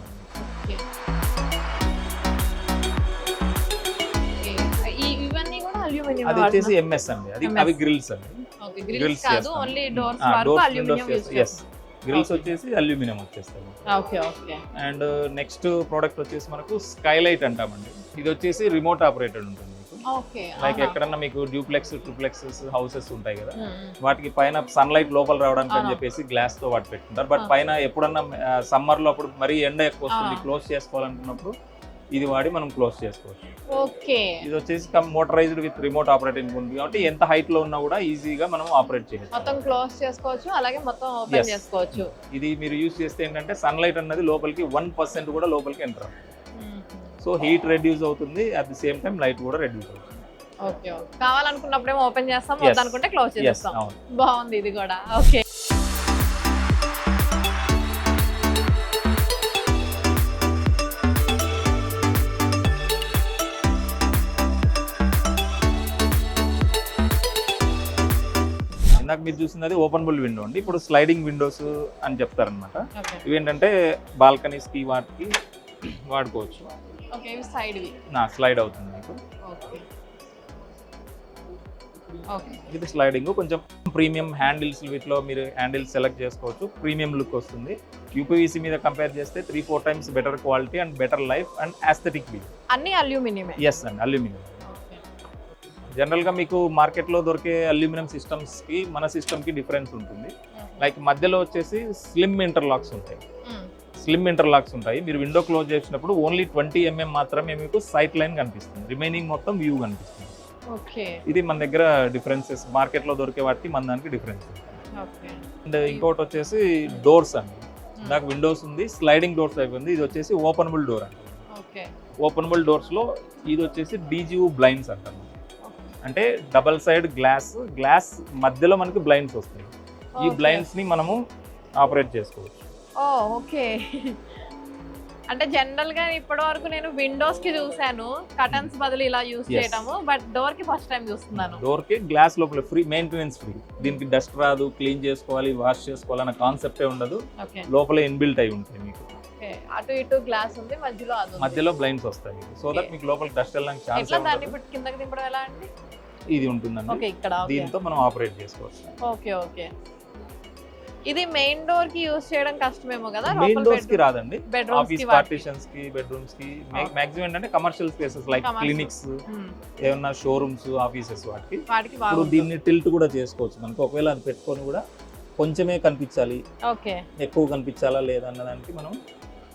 ఇవన్నీ కూడా అల్యూమినియం. అది వచ్చేసి MS అండి. అది అవి గ్రిల్స్ అండి. ఓకే, గ్రిల్స్ కాదు, ఓన్లీ డోర్స్ వరకు అల్యూమినియం యూస్ చేస్తారు. గ్రిల్స్ వచ్చేసి అల్యూమినియం వచ్చేస్తాయి. Okay okay. And next product వచ్చేసి మనకు స్కైలైట్ అంటామండి. ఇది వచ్చేసి రిమోట్ ఆపరేటెడ్ ఉంటుంది. ఓకే, లైక్ ఎక్కడన్నా మీకు డ్యూప్లెక్స్, ట్రిప్లెక్సెస్ హౌసెస్ ఉంటాయి కదా, వాటికి పైన సన్లైట్ లోపల రావడానికి అని చెప్పేసి గ్లాస్ తో వాటి పెట్టుకుంటారు. బట్ పైన ఎప్పుడన్నా సమ్మర్ లో అప్పుడు మరీ ఎండ ఎక్కువ వస్తుంది, క్లోజ్ చేసుకోవాలనుకున్నప్పుడు ఇది వాడి మనం క్లోజ్ చేసుకోవచ్చు. ఓకే. ఇది వచ్చేసి మోటరైజ్డ్ విత్ రిమోట్ ఆపరేటింగ్ ఉంది కాబట్టి ఎంత హైట్ లో ఉన్నా కూడా ఈజీగా మనం ఆపరేట్ చేయొచ్చు. మొత్తం క్లోజ్ చేసుకోవచ్చు, అలాగే మొత్తం ఓపెన్ చేసుకోవచ్చు. ఇది మీరు యూస్ చేస్తే ఏంటంటే సన్లైట్ అన్నది లోపలికి 1% కూడా లోపలికి ఎంటర్. సో హీట్ రెడ్యూస్ అవుతుంది, at the same time light కూడా రెడ్యూస్ అవుతుంది. ఓకే. కావాలనుకున్నప్పుడేమో ఓపెన్ చేస్తాం, Yes. వద్దనుకుంటే క్లోజ్ Yes, చేస్తాం. అవును. బాగుంది ఇది కూడా. ఓకే. ఇందాక మీరు చూసినది ఓపెనబుల్ విండో అండి. ఇప్పుడు స్లైడింగ్ విండోస్ అని చెప్తారనమాట. ఓకే. ఇవేంటంటే బాల్కనీస్ కి వాటికి వాడుకోవచ్చు. ఓకే. ఇవి సైడ్ వి. స్లైడ్ అవుతుంది మీకు. ఓకే. ఓకే. ఇది స్లైడింగ్ కొంచెం ప్రీమియం హ్యాండిల్స్, వీటిలో మీరు హ్యాండిల్స్ సెలెక్ట్ చేసుకోవచ్చు. ప్రీమియం లుక్ వస్తుంది. యూపీవీసీ మీద కంపేర్ చేస్తే 3-4 times better quality and better life and aesthetic view. అన్ని అల్యూమినియమే. ఎస్ అండి, అల్యూమినియం. జనరల్గా మీకు మార్కెట్లో దొరికే అల్యూమినియం సిస్టమ్స్కి మన సిస్టమ్కి డిఫరెన్స్ ఉంటుంది. లైక్ మధ్యలో వచ్చేసి స్లిమ్ ఇంటర్లాక్స్ ఉంటాయి. మీరు విండో క్లోజ్ చేసినప్పుడు ఓన్లీ 20 mm మాత్రమే మీకు సైట్ లైన్ కనిపిస్తుంది, రిమైనింగ్ మొత్తం వ్యూ కనిపిస్తుంది. ఓకే. ఇది మన దగ్గర డిఫరెన్సెస్, మార్కెట్లో దొరికే వాటికి మన దానికి డిఫరెన్స్. ఓకే. అండ్ ఇంకోటి వచ్చేసి డోర్స్ అండి. నాకు విండోస్ ఉంది, స్లైడింగ్ డోర్స్ అయిపోయింది. ఇది వచ్చేసి ఓపెనబుల్ డోర్ అండి. ఓకే. ఓపెనబుల్ డోర్స్లో ఇది వచ్చేసి డీజీయూ బ్లైండ్స్ అంటారు. అంటే డబల్ సైడ్ గ్లాస్ మధ్యలో మనకి బ్లైండ్స్ వస్తాయి. ఈ బ్లైండ్స్ ని మనము ఆపరేట్ చేసుకోవచ్చు. ఓకే. అంటే జనరల్ గా ఇప్పటి వరకు నేను విండోస్ కి చూసాను కర్టన్స్ బదులు ఇలా యూస్ చేయడము, బట్ డోర్ కి ఫస్ట్ టైం చూస్తున్నాను. డోర్ కి గ్లాస్ లోపల ఫ్రీ, మెయింటెనెన్స్ ఫ్రీ. దీనికి డస్ట్ రాదు, క్లీన్ చేసుకోవాలి, వాష్ చేసుకోవాలి అన్న కాన్సెప్టే ఉండదు. లోపల ఇన్బిల్ట్ అయి ఉంటాయి మీకు. అటు ఇటు గ్లాస్ ఉంది, మధ్యలో బ్లైండ్స్ వస్తాయి. సో దట్ మీకు లోపలికి డస్ట్ వెళ్ళడానికి ఛాన్స్ ఎట్లా దాన్ని ఇప్పుడు కిందకి దింపడం ఎలా అండి? ఇది ఉంటుందండి. ఓకే. ఇక్కడ దీంతో మనం ఆపరేట్ చేసుకోవచ్చు. ఓకే. ఓకే. ఇది మెయిన్ డోర్ కి యూస్ చేయడం కష్టమేమో కదా? మెయిన్ డోర్స్ కి రాదండి. బెడ్రూమ్స్ ఆఫీస్ కి, పార్టీషన్స్ కి, బెడ్రూమ్స్ కి, మాక్సిమం ఏంటంటే కమర్షియల్ స్పేసెస్ లైక్ క్లినిక్స్, ఏమన్నా షోరూమ్స్, ఆఫీసెస్ వాటికి ఇప్పుడు దీన్ని టిల్ట్ కూడా చేసుకోవచ్చు. మనకి ఒకవేళ అది పెట్టుకొని కూడా కొంచెమే కనిపించాలి, ఓకే, ఎక్కువ కనిపించాలా లేదా అన్న దానికి మనం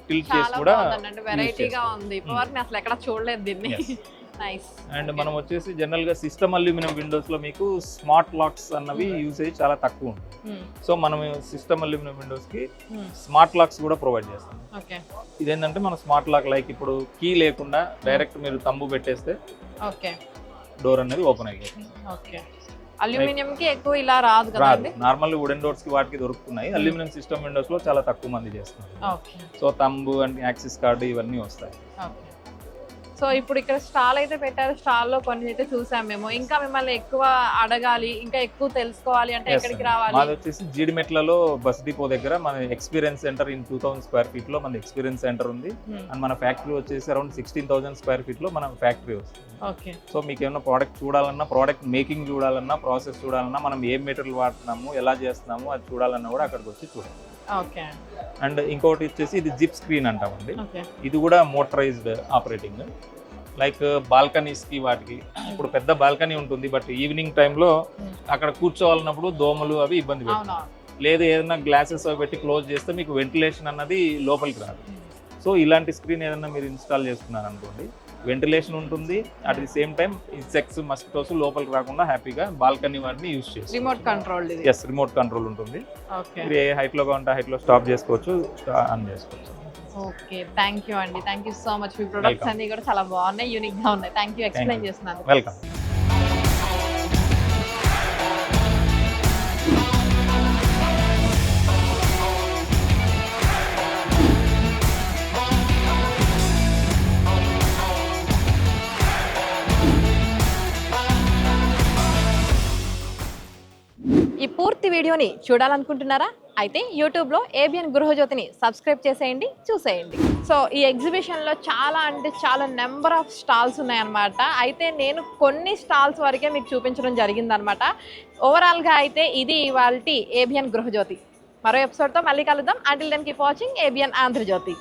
టిల్ట్ చేసి చాలా కూడా బాగుందండి. వెరైటీగా ఉంది. ఇప్పటివరకు నేను అసలు ఎక్కడ చూడలేదు దీన్ని. నైస్. అండ్ మనం వచ్చేసి జనరల్ గా సిస్టమ్ అల్యూమినియం విండోస్ లో మీకు స్మార్ట్ లాక్స్ అన్నవి యూసేజ్ చాలా తక్కువ ఉంటుంది. సో మనం సిస్టమ్ అల్యూమినియం విండోస్ కి స్మార్ట్ లాక్స్ కూడా ప్రొవైడ్ చేస్తాం. ఓకే. ఇదేంటంటే మన స్మార్ట్ లాక్ లైక్ ఇప్పుడు కీ లేకుండా డైరెక్ట్ మీరు తంబు పెట్టేస్తే ఓకే డోర్ అనేది ఓపెన్ అయిపోతుంది. ఓకే. అల్యూమినియం కి ఎక్కువ ఇలా రాదు కదా అండి? నార్మల్ వుడెన్ డోర్స్ కి వాటికి దొరుకుతున్నాయి. అల్యూమినియం సిస్టమ్ విండోస్ లో చాలా తక్కువ మంది చేస్తున్నారు. Okay. So thumb and axis card ఇవన్నీ వస్తాయి. ఓకే. సో ఇప్పుడు ఇక్కడ స్టాల్ అయితే పెట్టారు, స్టాల్లో కొన్ని అయితే చూసాం మేము. ఇంకా మిమ్మల్ని ఎక్కువ అడగాలి, ఇంకా ఎక్కువ తెలుసుకోవాలి అంటే ఎక్కడికి రావాలి? మాది వచ్చేసి జీడిమెట్లలో బస్ డిపో దగ్గర మన experience centre in 2000 square feet లో మన ఎక్స్పీరియన్స్ సెంటర్ ఉంది. అండ్ మన ఫ్యాక్టరీ వచ్చేసి అరౌండ్ 16,000 స్క్వేర్ ఫీట్ లో మన ఫ్యాక్టరీ వస్తుంది. ఓకే. సో మీకు ఏమైనా ప్రోడక్ట్ చూడాలన్నా, ప్రోడక్ట్ మేకింగ్ చూడాలన్నా, ప్రాసెస్ చూడాలన్నా, మనం ఏం మెటీరియల్ వాడుతున్నాము, ఎలా చేస్తున్నాము అది చూడాలన్నా కూడా అక్కడికి వచ్చి చూడాలి. ఓకే. అండ్ ఇంకోటి వచ్చేసి ఇది జిప్ స్క్రీన్ అంటామండి. ఓకే. ఇది కూడా మోటరైజ్డ్ ఆపరేటింగ్. లైక్ బాల్కనీస్ కి వాటికి ఇప్పుడు పెద్ద బాల్కనీ ఉంటుంది, బట్ ఈవినింగ్ టైంలో అక్కడ కూర్చోవాలన్నప్పుడు దోమలు అవి ఇబ్బంది పెడతాయి. లేదు ఏదైనా గ్లాసెస్ అవి పెట్టి క్లోజ్ చేస్తే మీకు వెంటిలేషన్ అన్నది లోపలికి రాదు. సో ఇలాంటి స్క్రీన్ ఏదైనా మీరు ఇన్స్టాల్ చేసుకున్నారు అనుకోండి, వెంటిలేషన్ ఉంటుంది, at the same time insects, mosquitoes లోపలికి రాకుండా హ్యాపీగా బాల్కనీ వాటిని యూజ్ చేస్తారు. Remote control. Yes, remote control ఉంటుంది. ఓకే. మీరు ఏ హైట్ లో కావాలంటే హైట్ లో స్టాప్ చేసుకోవచ్చు, ఆన్ చేసుకోవచ్చు. ఓకే. థ్యాంక్ యూ అండి. Thank you so much. Me products అన్ని కూడా చాలా బాగున్నాయి, యూనిక్ గా ఉన్నాయి. థ్యాంక్ యూ ఎక్స్ప్లెయిన్ చేస్తున్నాను. వెల్కమ్. ఈ పూర్తి వీడియోని చూడాలనుకుంటున్నారా? అయితే యూట్యూబ్లో ఏబిఎన్ గృహజ్యోతిని సబ్స్క్రైబ్ చేసేయండి, చూసేయండి. సో ఈ ఎగ్జిబిషన్లో చాలా అంటే చాలా నెంబర్ ఆఫ్ స్టాల్స్ ఉన్నాయన్నమాట. అయితే నేను కొన్ని స్టాల్స్ వరకే మీకు చూపించడం జరిగిందనమాట. ఓవరాల్గా అయితే ఇది ఇవాల్టి ఏబిఎన్ గృహజ్యోతి. మరో ఎపిసోడ్తో మళ్ళీ కలుద్దాం. Until then keep watching ABN Andhra Jyothi.